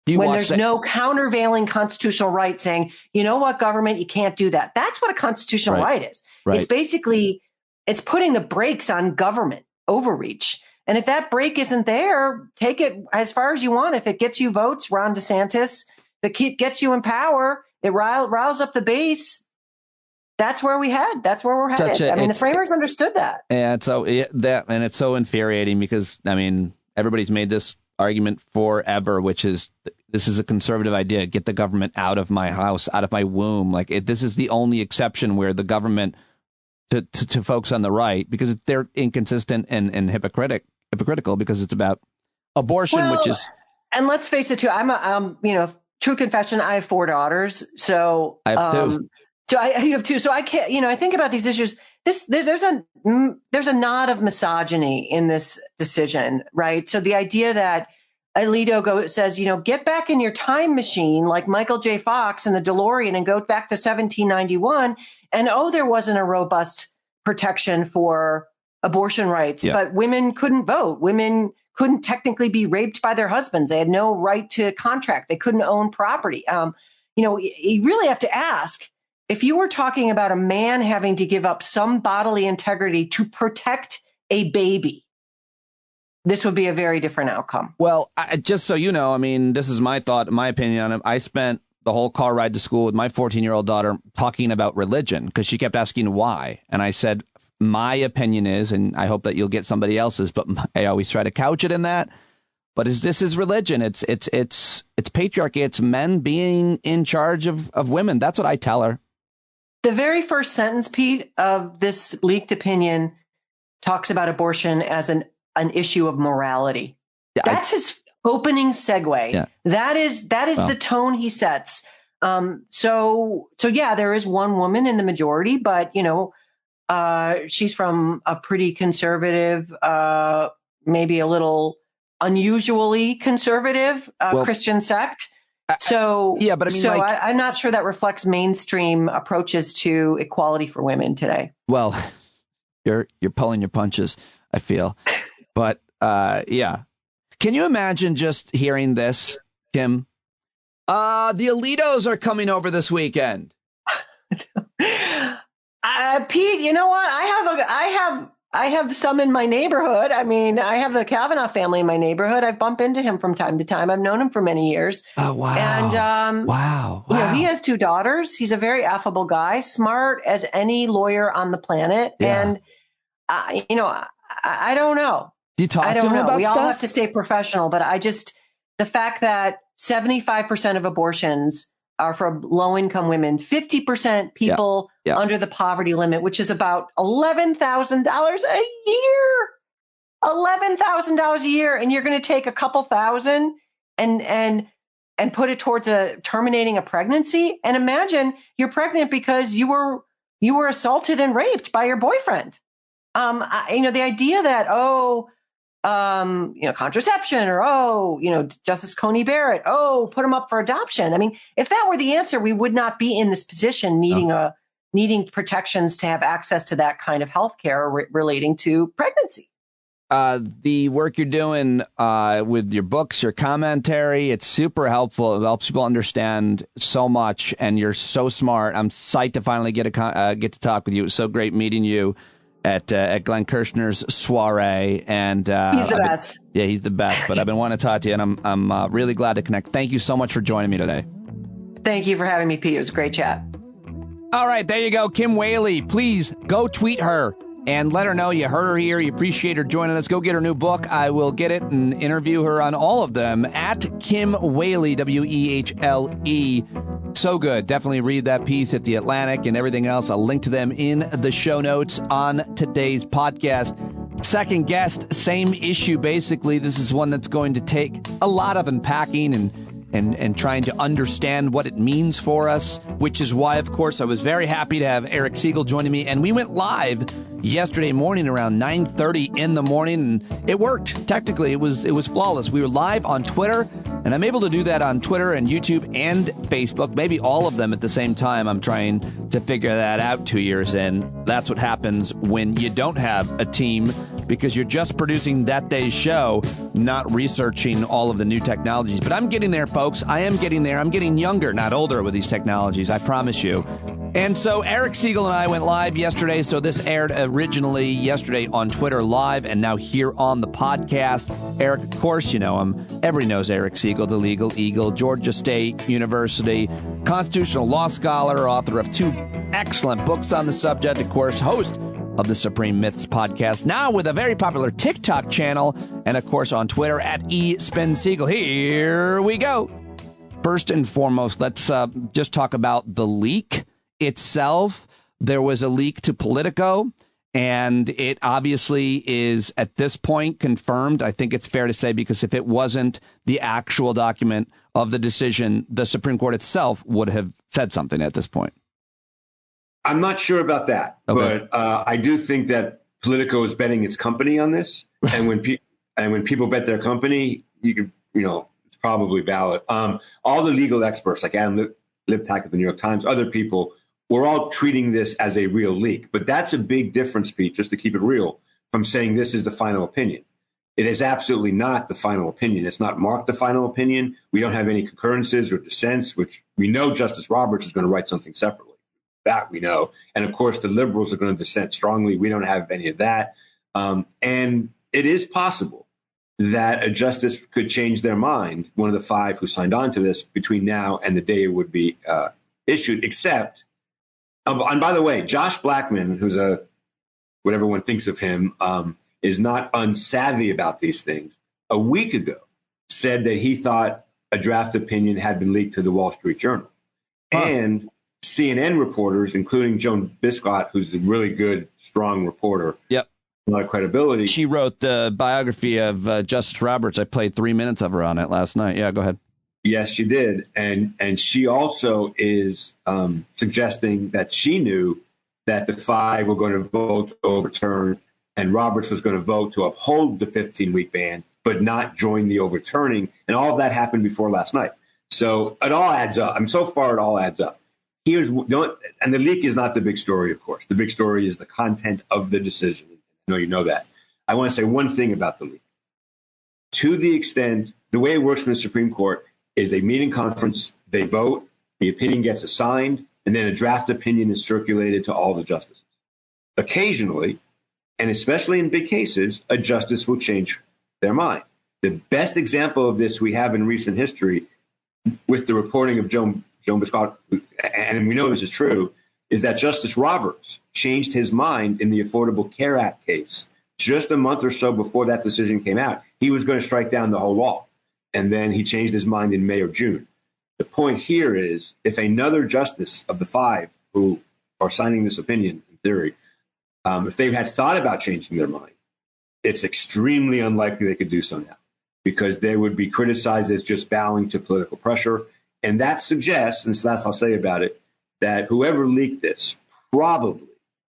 When there's no countervailing constitutional right saying, you know what, government, you can't do that. That's what a constitutional right is. Right. It's basically, it's putting the brakes on government overreach. And if that brake isn't there, take it as far as you want. If it gets you votes, Ron DeSantis, if it gets you in power, it riles up the base. That's where we're headed. The framers understood that. And so it's so infuriating because, everybody's made this argument forever, which is this is a conservative idea. Get the government out of my house, out of my womb. This is the only exception where the government to folks on the right, because they're inconsistent and hypocritical because it's about abortion, which is. And let's face it, too. True confession. I have 4 daughters, so I have 2. So I have 2. So I can't. I think about these issues. There's a nod of misogyny in this decision, right? So the idea that Alito says, get back in your time machine like Michael J. Fox in the DeLorean and go back to 1791. And, there wasn't a robust protection for abortion rights, but women couldn't vote. Women couldn't technically be raped by their husbands. They had no right to contract. They couldn't own property. You really have to ask, if you were talking about a man having to give up some bodily integrity to protect a baby, this would be a very different outcome. Well, just so you know, this is my thought, my opinion on it. I spent the whole car ride to school with my 14-year-old daughter talking about religion because she kept asking why. And I said, my opinion is, and I hope that you'll get somebody else's, but I always try to couch it in that. But this is religion. It's patriarchy. It's men being in charge of women. That's what I tell her. The very first sentence, Pete, of this leaked opinion talks about abortion as an issue of morality. Yeah, that's his opening segue. Yeah. That is the tone he sets. So there is one woman in the majority, but she's from a pretty conservative, maybe a little unusually conservative Christian sect. I'm not sure that reflects mainstream approaches to equality for women today. Well, you're pulling your punches, I feel. But can you imagine just hearing this, Kim? The Alitos are coming over this weekend. Pete, you know what? I have some in my neighborhood. I have the Kavanaugh family in my neighborhood. I bump into him from time to time. I've known him for many years. Oh, wow. And, wow. He has 2 daughters. He's a very affable guy, smart as any lawyer on the planet. Yeah. And, I don't know. Do you talk to him about we stuff? all have to stay professional, but the fact that 75% of abortions are for low-income women. 50% people under the poverty limit, which is about $11,000 a year. $11,000 a year, and you're going to take a couple thousand and put it towards terminating a pregnancy. And imagine you're pregnant because you were assaulted and raped by your boyfriend. The idea that contraception, or Justice Coney Barrett, put them up for adoption. I mean, if that were the answer, we would not be in this position needing protections to have access to that kind of health care relating to pregnancy. The work you're doing with your books, your commentary, it's super helpful. It helps people understand so much, and you're so smart. I'm psyched to finally get to talk with you. It was so great meeting you at Glenn Kirshner's soiree. And he's the best. He's the best. But I've been wanting to talk to you, and I'm really glad to connect. Thank you so much for joining me today. Thank you for having me, Pete. It was a great chat. All right, there you go. Kim Wehle, please go tweet her and let her know you heard her here. You appreciate her joining us. Go get her new book. I will get it and interview her on all of them at Kim Wehle, Wehle. So good. Definitely read that piece at The Atlantic and everything else. I'll link to them in the show notes on today's podcast. Second guest, same issue, basically. This is one that's going to take a lot of unpacking and trying to understand what it means for us, which is why, of course, I was very happy to have Eric Segall joining me. And we went live yesterday morning around 9:30 in the morning, and it worked. Technically, it was flawless. We were live on Twitter, and I'm able to do that on Twitter and YouTube and Facebook, maybe all of them at the same time. I'm trying to figure that out 2 years in. That's what happens when you don't have a team, because you're just producing that day's show, not researching all of the new technologies. But I'm getting there, folks. I am getting there. I'm getting younger, not older, with these technologies, I promise you. And so Eric Segall and I went live yesterday. So this aired originally yesterday on Twitter Live and now here on the podcast. Eric, of course, you know him. Everybody knows Eric Segall, the Legal Eagle, Georgia State University, constitutional law scholar, author of 2 excellent books on the subject, of course, host of the Supreme Myths podcast, now with a very popular TikTok channel, and of course on Twitter at eSpinSegall. Here we go. First and foremost, let's just talk about the leak itself. There was a leak to Politico, and it obviously is at this point confirmed. I think it's fair to say, because if it wasn't the actual document of the decision, the Supreme Court itself would have said something at this point. I'm not sure about that, but I do think that Politico is betting its company on this, and when people bet their company, it's probably valid. All the legal experts, like Adam Liptak of the New York Times, other people, we're all treating this as a real leak. But that's a big difference, Pete, just to keep it real, from saying this is the final opinion. It is absolutely not the final opinion. It's not marked the final opinion. We don't have any concurrences or dissents, which we know Justice Roberts is going to write something separately. That we know. And of course, the liberals are going to dissent strongly. We don't have any of that. And it is possible that a justice could change their mind, one of the 5 who signed on to this, between now and the day it would be issued, except, and by the way, Josh Blackman, who's what everyone thinks of him, is not unsavvy about these things. A week ago, said that he thought a draft opinion had been leaked to the Wall Street Journal. And CNN reporters, including Joan Biscott, who's a really good, strong reporter. Yep. A lot of credibility. She wrote the biography of Justice Roberts. I played 3 minutes of her on it last night. Yeah, go ahead. Yes, she did. And she also is suggesting that she knew that the 5 were going to vote to overturn, and Roberts was going to vote to uphold the 15-week ban, but not join the overturning. And all of that happened before last night. So it all adds up. So far, it all adds up. And the leak is not the big story, of course. The big story is the content of the decision. I know you know that. I want to say one thing about the leak. To the extent, the way it works in the Supreme Court is a meeting conference, they vote, the opinion gets assigned, and then a draft opinion is circulated to all the justices. Occasionally, and especially in big cases, a justice will change their mind. The best example of this we have in recent history, with the reporting of Joan Biscott, and we know this is true, is that Justice Roberts changed his mind in the Affordable Care Act case. Just a month or so before that decision came out, he was going to strike down the whole law. And then he changed his mind in May or June. The point here is if another justice of the 5 who are signing this opinion, in theory, if they've had thought about changing their mind, it's extremely unlikely they could do so now because they would be criticized as just bowing to political pressure. And that suggests, and so that's what I'll say about it, that whoever leaked this probably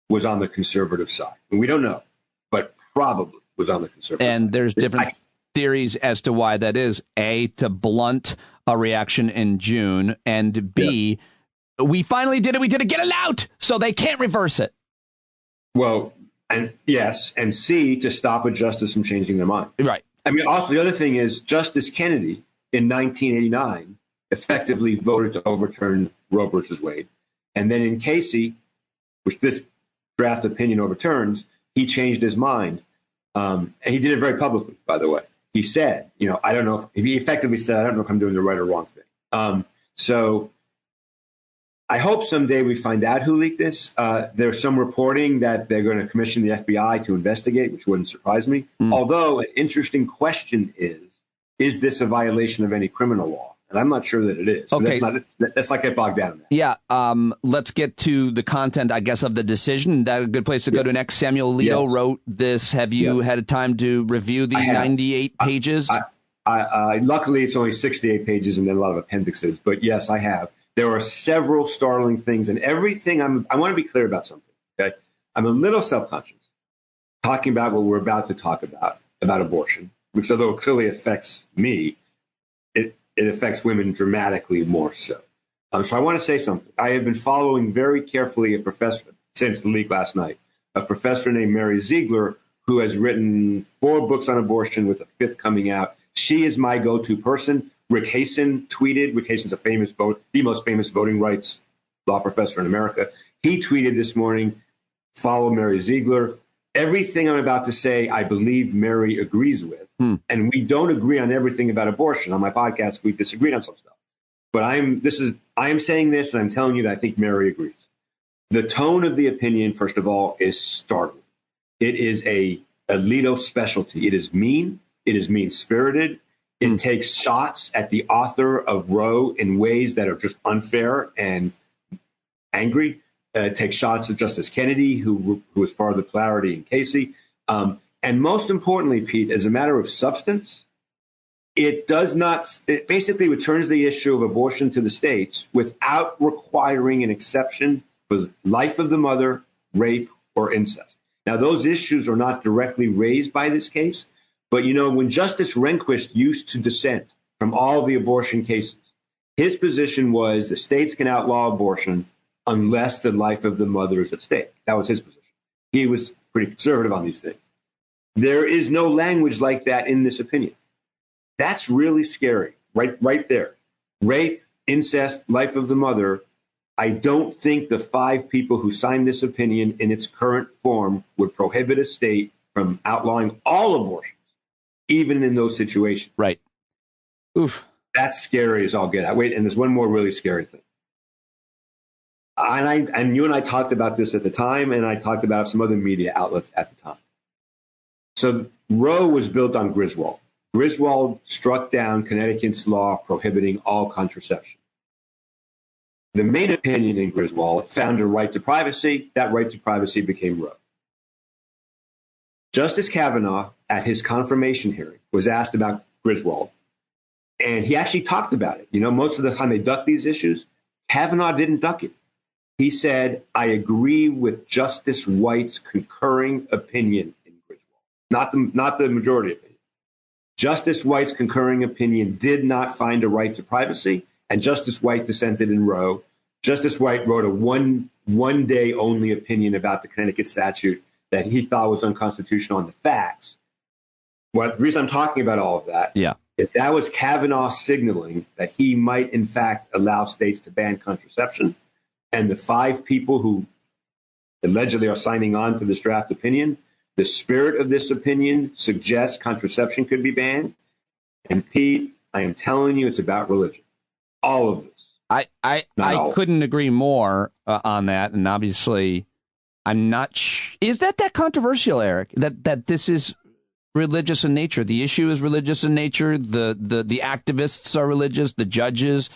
was on the conservative side. And we don't know, but probably was on the conservative side. And there's different theories as to why that is. A, to blunt a reaction in June, and B, we finally did it. We did it. Get it out so they can't reverse it. Well, and yes, and C, to stop a justice from changing their mind. Right. I mean, also, the other thing is Justice Kennedy in 1989 effectively voted to overturn Roe versus Wade. And then in Casey, which this draft opinion overturns, he changed his mind. And he did it very publicly, by the way. He said, I don't know if he effectively said, I don't know if I'm doing the right or wrong thing. So I hope someday we find out who leaked this. There's some reporting that they're going to commission the FBI to investigate, which wouldn't surprise me. Although an interesting question is this a violation of any criminal law? And I'm not sure that it is. Okay. Let's not get bogged down in that. Yeah. Let's get to the content, I guess, of the decision. That's a good place to go to next. Samuel Alito wrote this. Have you had time to review the 98 pages? Luckily, it's only 68 pages and then a lot of appendixes. But yes, I have. There are several startling things and everything. I want to be clear about something. Okay. I'm a little self-conscious talking about what we're about to talk about abortion, which although it clearly affects me, it affects women dramatically more so. So I want to say something. I have been following very carefully a professor since the leak last night, a professor named Mary Ziegler, who has written 4 books on abortion with a 5th coming out. She is my go-to person. Rick Hasen tweeted. Rick Hasen's the most famous voting rights law professor in America. He tweeted this morning, follow Mary Ziegler. Everything I'm about to say, I believe Mary agrees with. And we don't agree on everything about abortion. On my podcast, we disagreed on some stuff. But I am saying this, and I'm telling you that I think Mary agrees. The tone of the opinion, first of all, is startling. It is a Alito specialty. It is mean. It is mean-spirited. It takes shots at the author of Roe in ways that are just unfair and angry. It takes shots at Justice Kennedy, who was part of the plurality in Casey. And most importantly, Pete, as a matter of substance, it basically returns the issue of abortion to the states without requiring an exception for life of the mother, rape, or incest. Now, those issues are not directly raised by this case, but, when Justice Rehnquist used to dissent from all of the abortion cases, his position was the states can outlaw abortion unless the life of the mother is at stake. That was his position. He was pretty conservative on these things. There is no language like that in this opinion. That's really scary, right there. Rape, incest, life of the mother. I don't think the 5 people who signed this opinion in its current form would prohibit a state from outlawing all abortions, even in those situations. Right. Oof. That's scary as all get out. Wait, and there's one more really scary thing. And you and I talked about this at the time, and I talked about some other media outlets at the time. So Roe was built on Griswold. Griswold struck down Connecticut's law prohibiting all contraception. The main opinion in Griswold found a right to privacy. That right to privacy became Roe. Justice Kavanaugh, at his confirmation hearing, was asked about Griswold, and he actually talked about it. Most of the time they duck these issues. Kavanaugh didn't duck it. He said, I agree with Justice White's concurring opinion in Griswold, not the majority opinion. Justice White's concurring opinion did not find a right to privacy, and Justice White dissented in Roe. Justice White wrote a one day only opinion about the Connecticut statute that he thought was unconstitutional on the facts. The reason I'm talking about all of that, if that was Kavanaugh signaling that he might in fact allow states to ban contraception, and the 5 people who allegedly are signing on to this draft opinion, the spirit of this opinion suggests contraception could be banned. And Pete, I am telling you, it's about religion. All of this. I couldn't agree more on that. And obviously, I'm not. Is that controversial, Eric? That this is religious in nature. The issue is religious in nature. The activists are religious. The judges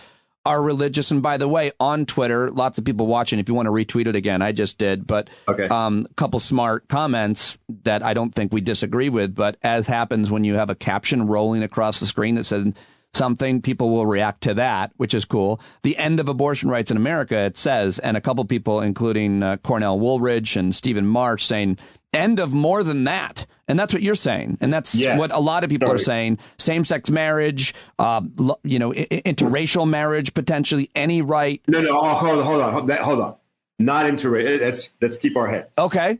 are religious. And by the way, on Twitter, lots of people watching. If you want to retweet it again, I just did. But a couple smart comments that I don't think we disagree with. But as happens when you have a caption rolling across the screen that says something, people will react to that, which is cool. The end of abortion rights in America, it says, and a couple people, including Cornell Woolridge and Stephen March, saying end of more than that. And that's what you're saying. And that's what a lot of people are saying. Same-sex marriage, interracial marriage, potentially any right. No, hold on. Not interracial. Let's keep our heads. Okay.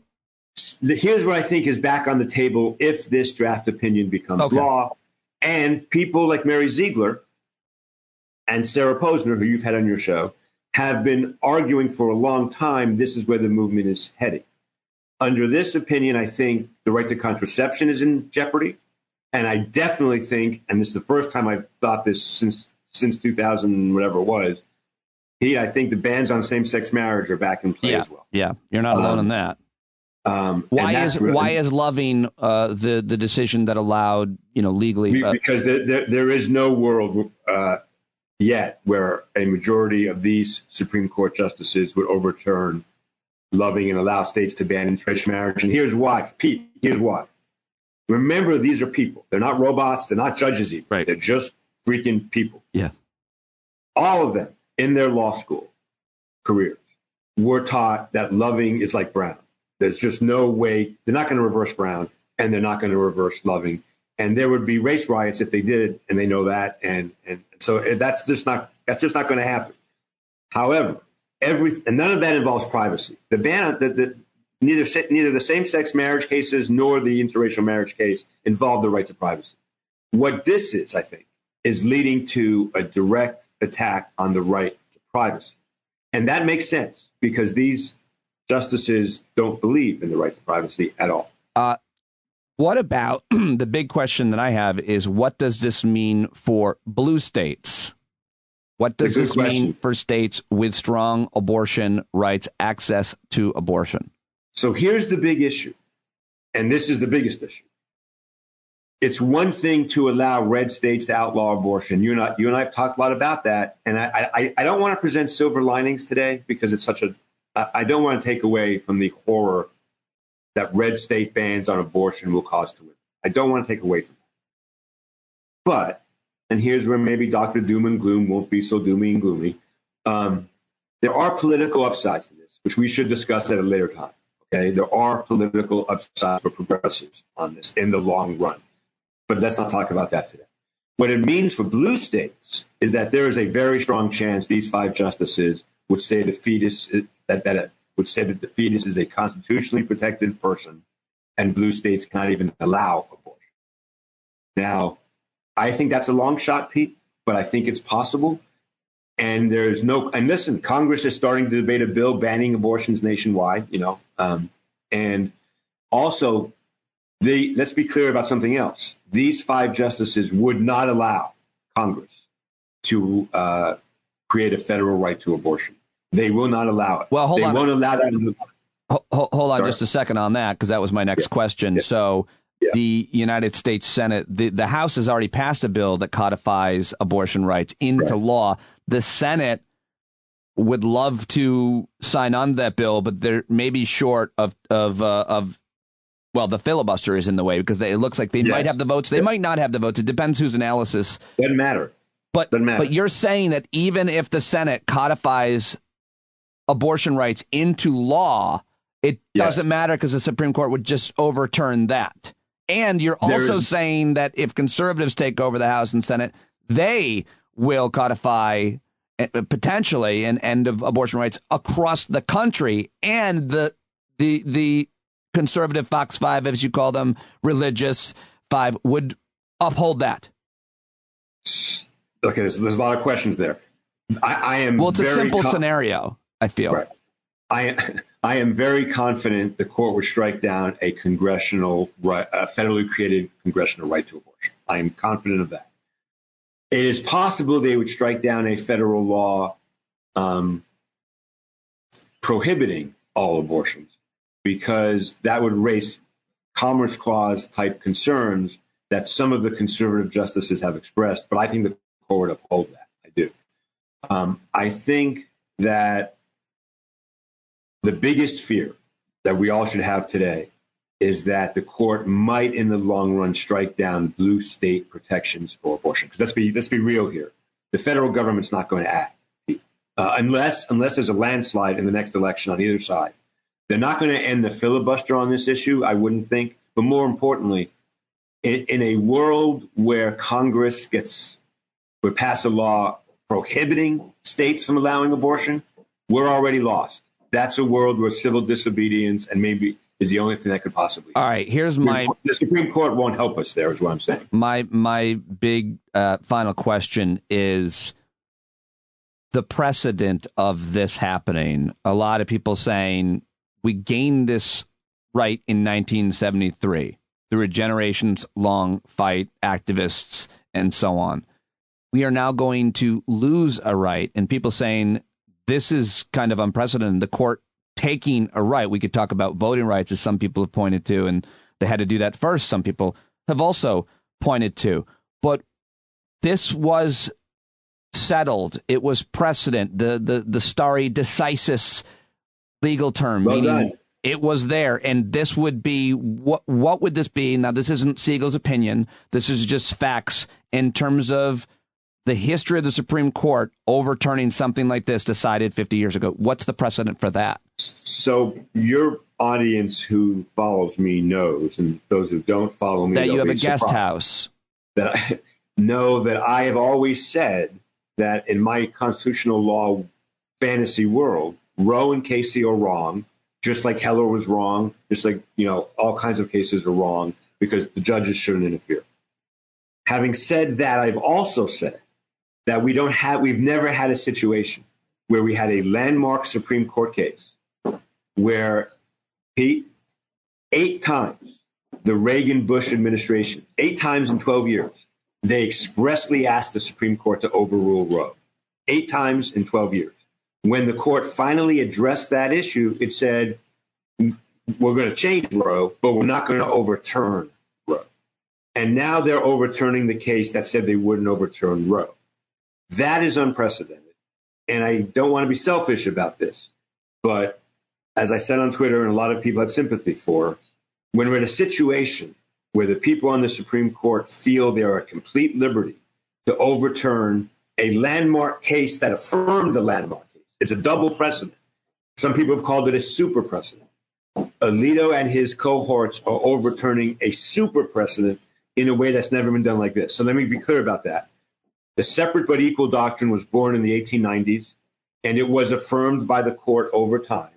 Here's what I think is back on the table if this draft opinion becomes law. And people like Mary Ziegler and Sarah Posner, who you've had on your show, have been arguing for a long time this is where the movement is heading. Under this opinion, I think the right to contraception is in jeopardy. And I definitely think, and this is the first time I've thought this since 2000, whatever it was, I think the bans on same-sex marriage are back in play as well. Yeah, you're not alone in that. Why is Loving the decision that allowed, legally? Because there is no world yet where a majority of these Supreme Court justices would overturn Loving and allow states to ban interracial marriage. And here's why, Pete. Here's why. Remember, these are people. They're not robots. They're not judges even. Right. They're just freaking people. Yeah. All of them in their law school careers were taught that Loving is like Brown. There's just no way. They're not going to reverse Brown, and they're not going to reverse Loving. And there would be race riots if they did it, and they know that. And so that's just not going to happen. However, and none of that involves privacy. The ban, neither the same-sex marriage cases nor the interracial marriage case involve the right to privacy. What this is, I think, is leading to a direct attack on the right to privacy. And that makes sense because these justices don't believe in the right to privacy at all. What about the big question that I have is what does this mean for blue states? What does this mean for states with strong abortion rights, access to abortion? So here's the big issue, and this is the biggest issue. It's one thing to allow red states to outlaw abortion. You and I have talked a lot about that, and I don't want to present silver linings today because it's I don't want to take away from the horror that red state bans on abortion will cause to women. I don't want to take away from that. But, and here's where maybe Dr. Doom and Gloom won't be so doomy and gloomy. There are political upsides to this, which we should discuss at a later time. Okay, there are political upsides for progressives on this in the long run. But let's not talk about that today. What it means for blue states is that there is a very strong chance these 5 justices would say the fetus would say that the fetus is a constitutionally protected person, and blue states cannot even allow abortion. Now, I think that's a long shot, Pete, but I think it's possible. And and listen, Congress is starting to debate a bill banning abortions nationwide, and also let's be clear about something else. These 5 justices would not allow Congress to create a federal right to abortion. They will not allow it. Well, hold on. They won't allow that. Hold on just a second on that, because that was my next question. Yeah. So the United States Senate, the House has already passed a bill that codifies abortion rights into law. The Senate would love to sign on to that bill, but they're maybe short of the filibuster is in the way because it looks like they might have the votes. They might not have the votes. It depends whose analysis. Doesn't matter. But you're saying that even if the Senate codifies abortion rights into law, it doesn't matter because the Supreme Court would just overturn that. And you're also saying that if conservatives take over the House and Senate, they will codify potentially an end of abortion rights across the country. And the conservative Fox 5, as you call them, religious 5, would uphold that. Okay, there's a lot of questions there. I am. Well, it's a simple scenario, I feel. Right. I am very confident the court would strike down a congressional right, a federally created congressional right to abortion. I am confident of that. It is possible they would strike down a federal law prohibiting all abortions because that would raise Commerce Clause type concerns that some of the conservative justices have expressed. But I think the court would uphold that. I do. I think that the biggest fear that we all should have today is that the court might, in the long run, strike down blue state protections for abortion. Because let's be real here. The federal government's not going to act unless there's a landslide in the next election on either side. They're not going to end the filibuster on this issue, I wouldn't think. But more importantly, in a world where Congress would pass a law prohibiting states from allowing abortion, we're already lost. That's a world where civil disobedience and maybe is the only thing that could possibly. All right, here's the Supreme Court won't help us there, is what I'm saying. My big final question is the precedent of this happening. A lot of people saying we gained this right in 1973 through a generations-long fight, activists, and so on. We are now going to lose a right, and people saying this is kind of unprecedented. The court taking a right. We could talk about voting rights, as some people have pointed to, and they had to do that first. Some people have also pointed to. But this was settled. It was precedent. The stare decisis legal term, well meaning done. It was there. And this would be, what would this be? Now, this isn't Segall's opinion. This is just facts in terms of the history of the Supreme Court overturning something like this decided 50 years ago. What's the precedent for that? So your audience who follows me knows, and those who don't follow me, that you have a guest house. That I know that I have always said that in my constitutional law fantasy world, Roe and Casey are wrong, just like Heller was wrong, just like, all kinds of cases are wrong because the judges shouldn't interfere. Having said that, I've also said that we've never had a situation where we had a landmark Supreme Court case where 8 times the Reagan-Bush administration, 8 times in 12 years, they expressly asked the Supreme Court to overrule Roe. 8 times in 12 years. When the court finally addressed that issue, it said, we're going to change Roe, but we're not going to overturn Roe. And now they're overturning the case that said they wouldn't overturn Roe. That is unprecedented. And I don't want to be selfish about this, but as I said on Twitter, and a lot of people have sympathy for, when we're in a situation where the people on the Supreme Court feel they are at complete liberty to overturn a landmark case that affirmed the landmark case. It's a double precedent. Some people have called it a super precedent. Alito and his cohorts are overturning a super precedent in a way that's never been done like this. So let me be clear about that. The separate but equal doctrine was born in the 1890s, and it was affirmed by the court over time.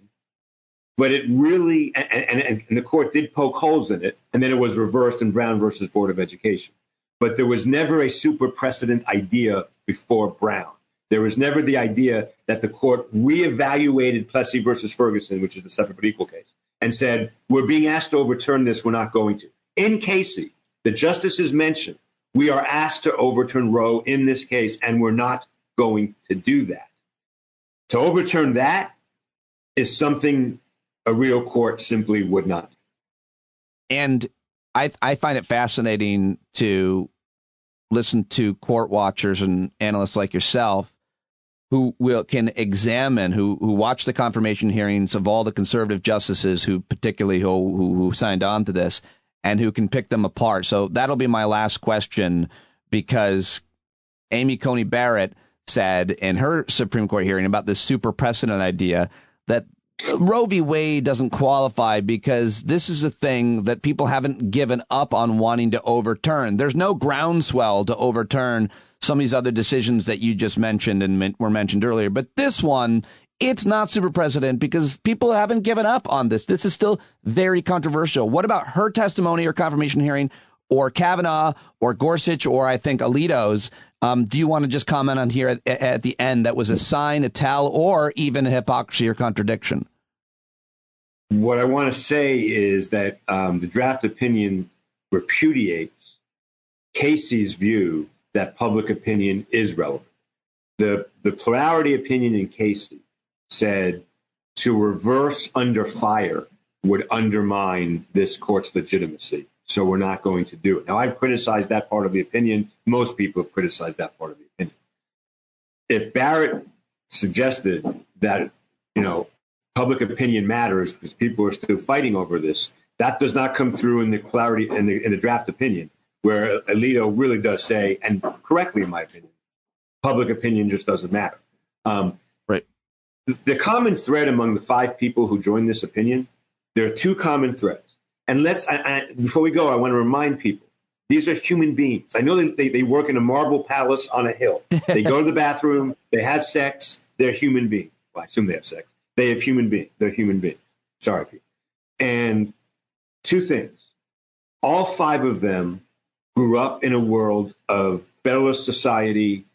But it really, and the court did poke holes in it, and then it was reversed in Brown versus Board of Education. But there was never a super precedent idea before Brown. There was never the idea that the court reevaluated Plessy versus Ferguson, which is the separate but equal case, and said, we're being asked to overturn this, we're not going to. In Casey, the justices mentioned, we are asked to overturn Roe in this case, and we're not going to do that. To overturn that is something a real court simply would not do. And I find it fascinating to listen to court watchers and analysts like yourself who can examine, who watch the confirmation hearings of all the conservative justices who particularly who signed on to this, and who can pick them apart. So that'll be my last question, because Amy Coney Barrett said in her Supreme Court hearing about this super precedent idea that Roe v. Wade doesn't qualify because this is a thing that people haven't given up on wanting to overturn. There's no groundswell to overturn some of these other decisions that you just mentioned and were mentioned earlier. But this one, it's not super precedent because people haven't given up on this. This is still very controversial. What about her testimony or confirmation hearing, or Kavanaugh or Gorsuch, or I think Alito's? Do you want to just comment on here at the end that was a sign, a tell, or even a hypocrisy or contradiction? What I want to say is that the draft opinion repudiates Casey's view that public opinion is relevant. The plurality opinion in Casey said to reverse under fire would undermine this court's legitimacy. So we're not going to do it. Now, I've criticized that part of the opinion. Most people have criticized that part of the opinion. if Barrett suggested that, public opinion matters because people are still fighting over this, that does not come through in the clarity in the draft opinion, where Alito really does say, and correctly in my opinion, public opinion just doesn't matter. Right. The common thread among the 5 people who joined this opinion, there are 2 common threads. And before we go, I want to remind people, these are human beings. I know they work in a marble palace on a hill. They go to the bathroom, they have sex, they're human beings. Well, I assume they have sex. They have human beings. They're human beings. Sorry, people. And 2 things. All 5 of them grew up in a world of Federalist Society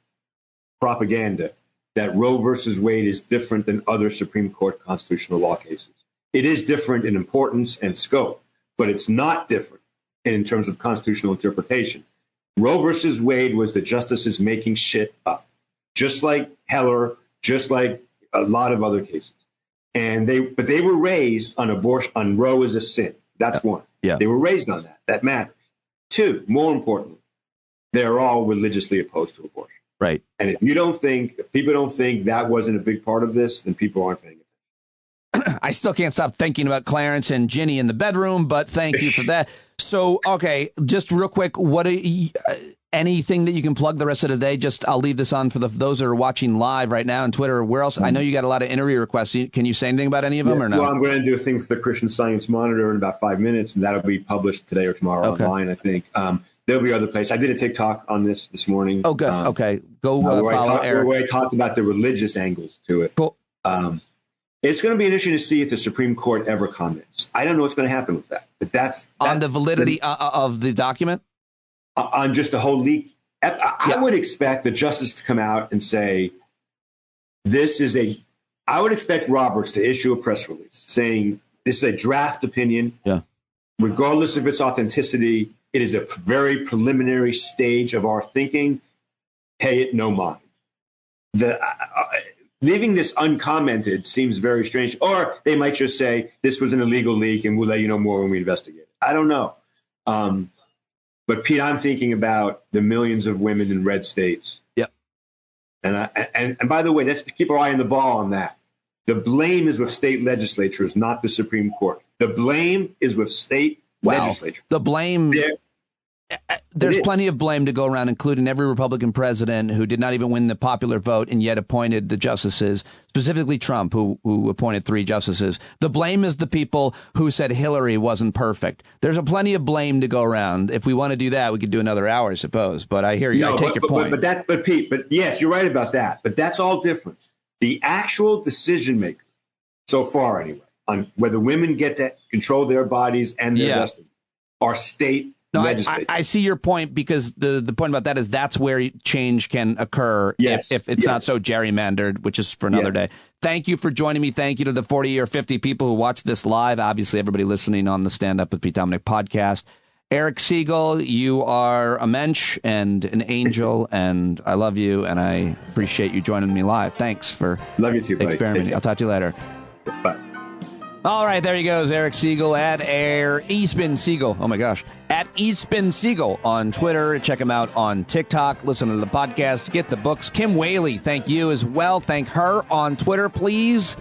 propaganda that Roe versus Wade is different than other Supreme Court constitutional law cases. It is different in importance and scope, but it's not different in terms of constitutional interpretation. Roe versus Wade was the justices making shit up, just like Heller, just like a lot of other cases. And they were raised on abortion, on Roe as a sin. That's one. Yeah. They were raised on that. That matters. 2, more importantly, they're all religiously opposed to abortion. Right. And if people don't think that wasn't a big part of this, then people aren't paying attention. I still can't stop thinking about Clarence and Ginny in the bedroom, but thank you for that. So, okay, just real quick, anything that you can plug the rest of the day? Just I'll leave this on for those that are watching live right now on Twitter. Where else? I know you got a lot of interview requests. Can you say anything about any of them or no? Well, I'm going to do a thing for the Christian Science Monitor in about 5 minutes, and that'll be published today or tomorrow online, I think. There'll be other places. I did a TikTok on this morning. Oh, good. Okay. Go follow Eric. Where I talked about the religious angles to it. Cool. It's going to be interesting to see if the Supreme Court ever comments. I don't know what's going to happen with that. But that's on the validity of the document? On just the whole leak. I would expect the justice to come out and say, I would expect Roberts to issue a press release saying this is a draft opinion. Yeah. Regardless of its authenticity, it is a very preliminary stage of our thinking. Pay it no mind. Leaving this uncommented seems very strange. Or they might just say this was an illegal leak and we'll let you know more when we investigate it. I don't know. But Pete, I'm thinking about the millions of women in red states. Yep. And by the way, let's keep our eye on the ball on that. The blame is with state legislatures, not the Supreme Court. The blame is with state legislatures. The blame. There's plenty of blame to go around, including every Republican president who did not even win the popular vote and yet appointed the justices, specifically Trump, who appointed 3 justices. The blame is the people who said Hillary wasn't perfect. There's a plenty of blame to go around. If we want to do that, we could do another hour, I suppose. But I hear you. I take your point. But Pete, yes, you're right about that. But that's all different. The actual decision maker, so far anyway, on whether women get to control their bodies and their destiny, are state. No, I see your point, because the point about that is that's where change can occur if it's not so gerrymandered, which is for another day. Thank you for joining me. Thank you to the 40 or 50 people who watched this live. Obviously, everybody listening on the Stand Up with Pete Dominick podcast. Eric Segall, you are a mensch and an angel, and I love you, and I appreciate you joining me live. Thanks for love you too, buddy. Experimenting. I'll talk to you later. Bye. All right, there he goes, Eric Segall at Eastman Segall. Oh my gosh, at Eastman Segall on Twitter. Check him out on TikTok. Listen to the podcast. Get the books. Kim Wehle, thank you as well. Thank her on Twitter, please,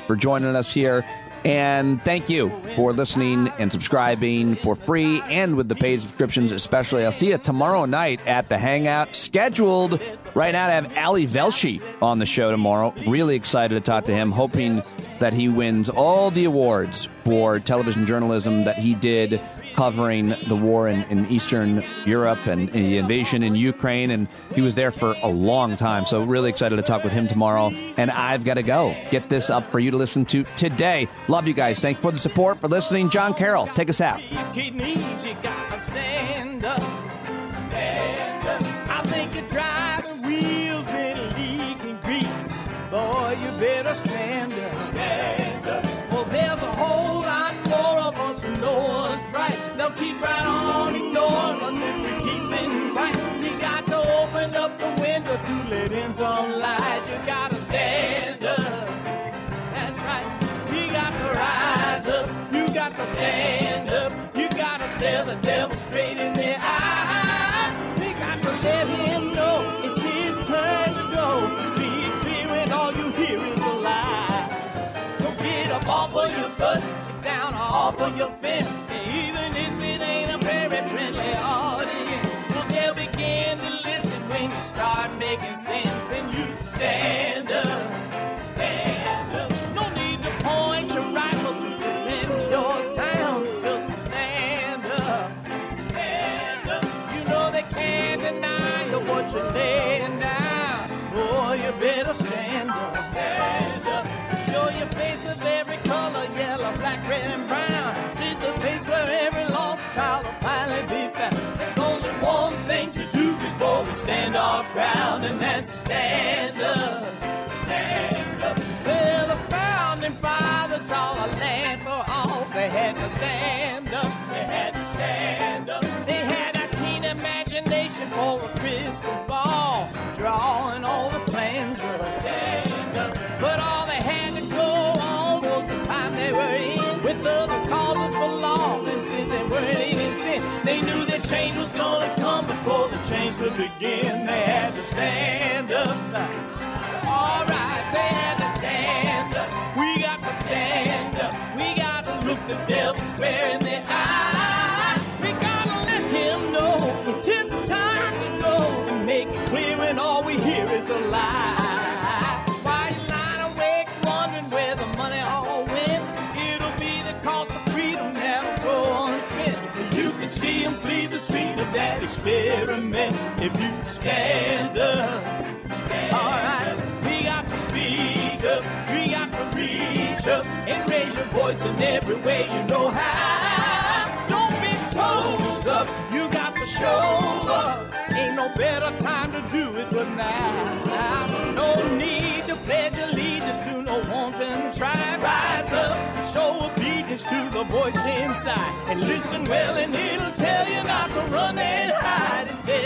for joining us here. And thank you for listening and subscribing for free and with the paid subscriptions especially. I'll see you tomorrow night at the Hangout. Scheduled right now to have Ali Velshi on the show tomorrow. Really excited to talk to him, hoping that he wins all the awards for television journalism that he did covering the war in Eastern Europe and the invasion in Ukraine. And he was there for a long time. So really excited to talk with him tomorrow. And I've got to go get this up for you to listen to today. Love you guys. Thanks for the support, for listening. John Carroll, take us out. Stand up. I think your driving wheels been leaking grease. Boy, you better stand up. Stand up. Well, there's a whole lot more of us who know what's right. They'll keep right on ignoring us if we keep sitting tight. You got to open up the window to let in some light. You got to stand up. That's right. You got to rise up. You got to stand up. You got to stare the devil straight in the eye. We got to let him know it's his turn to go. for your fence. Even if it ain't a very friendly audience, well, they'll begin to listen when you start making sense. And you stand up, stand up. No need to point your rifle to defend your town. Just stand up, stand up. You know they can't deny you what you're laying down. Boy, you better stand up, stand up. Show your face of every color, yellow, black, red, and brown. She's the place where every lost child will finally be found. There's only one thing to do before we stand our ground, and that's stand up, stand up. Well, the founding fathers saw a land for all. They had to stand up, they had to stand up. They had a keen imagination for a crystal ball, drawing all the plans of stand up. But all they had to go on was the time they were in, with other causes for laws, and since they weren't even sin, they knew that change was gonna come before the change could begin. They had to stand up. All right, they had to stand up. We got to stand up. We got to look the devil square in the eye. We gotta let him know it's his time to go, and make it clear when all we hear is a lie. Why you lying awake wondering where the money all went? It'll be the cost of freedom that'll go unspent. You can see him flee the scene of that experiment if you stand up. All right, we got to speak up, we got to reach up and raise your voice in every way you know how. Don't be toes up, you got to show up. Ain't no better time to do it but now. No need to pledge allegiance to no wanton tribe. Rise up, show obedience to the voice inside, and listen well and it'll tell you not to run and hide. It says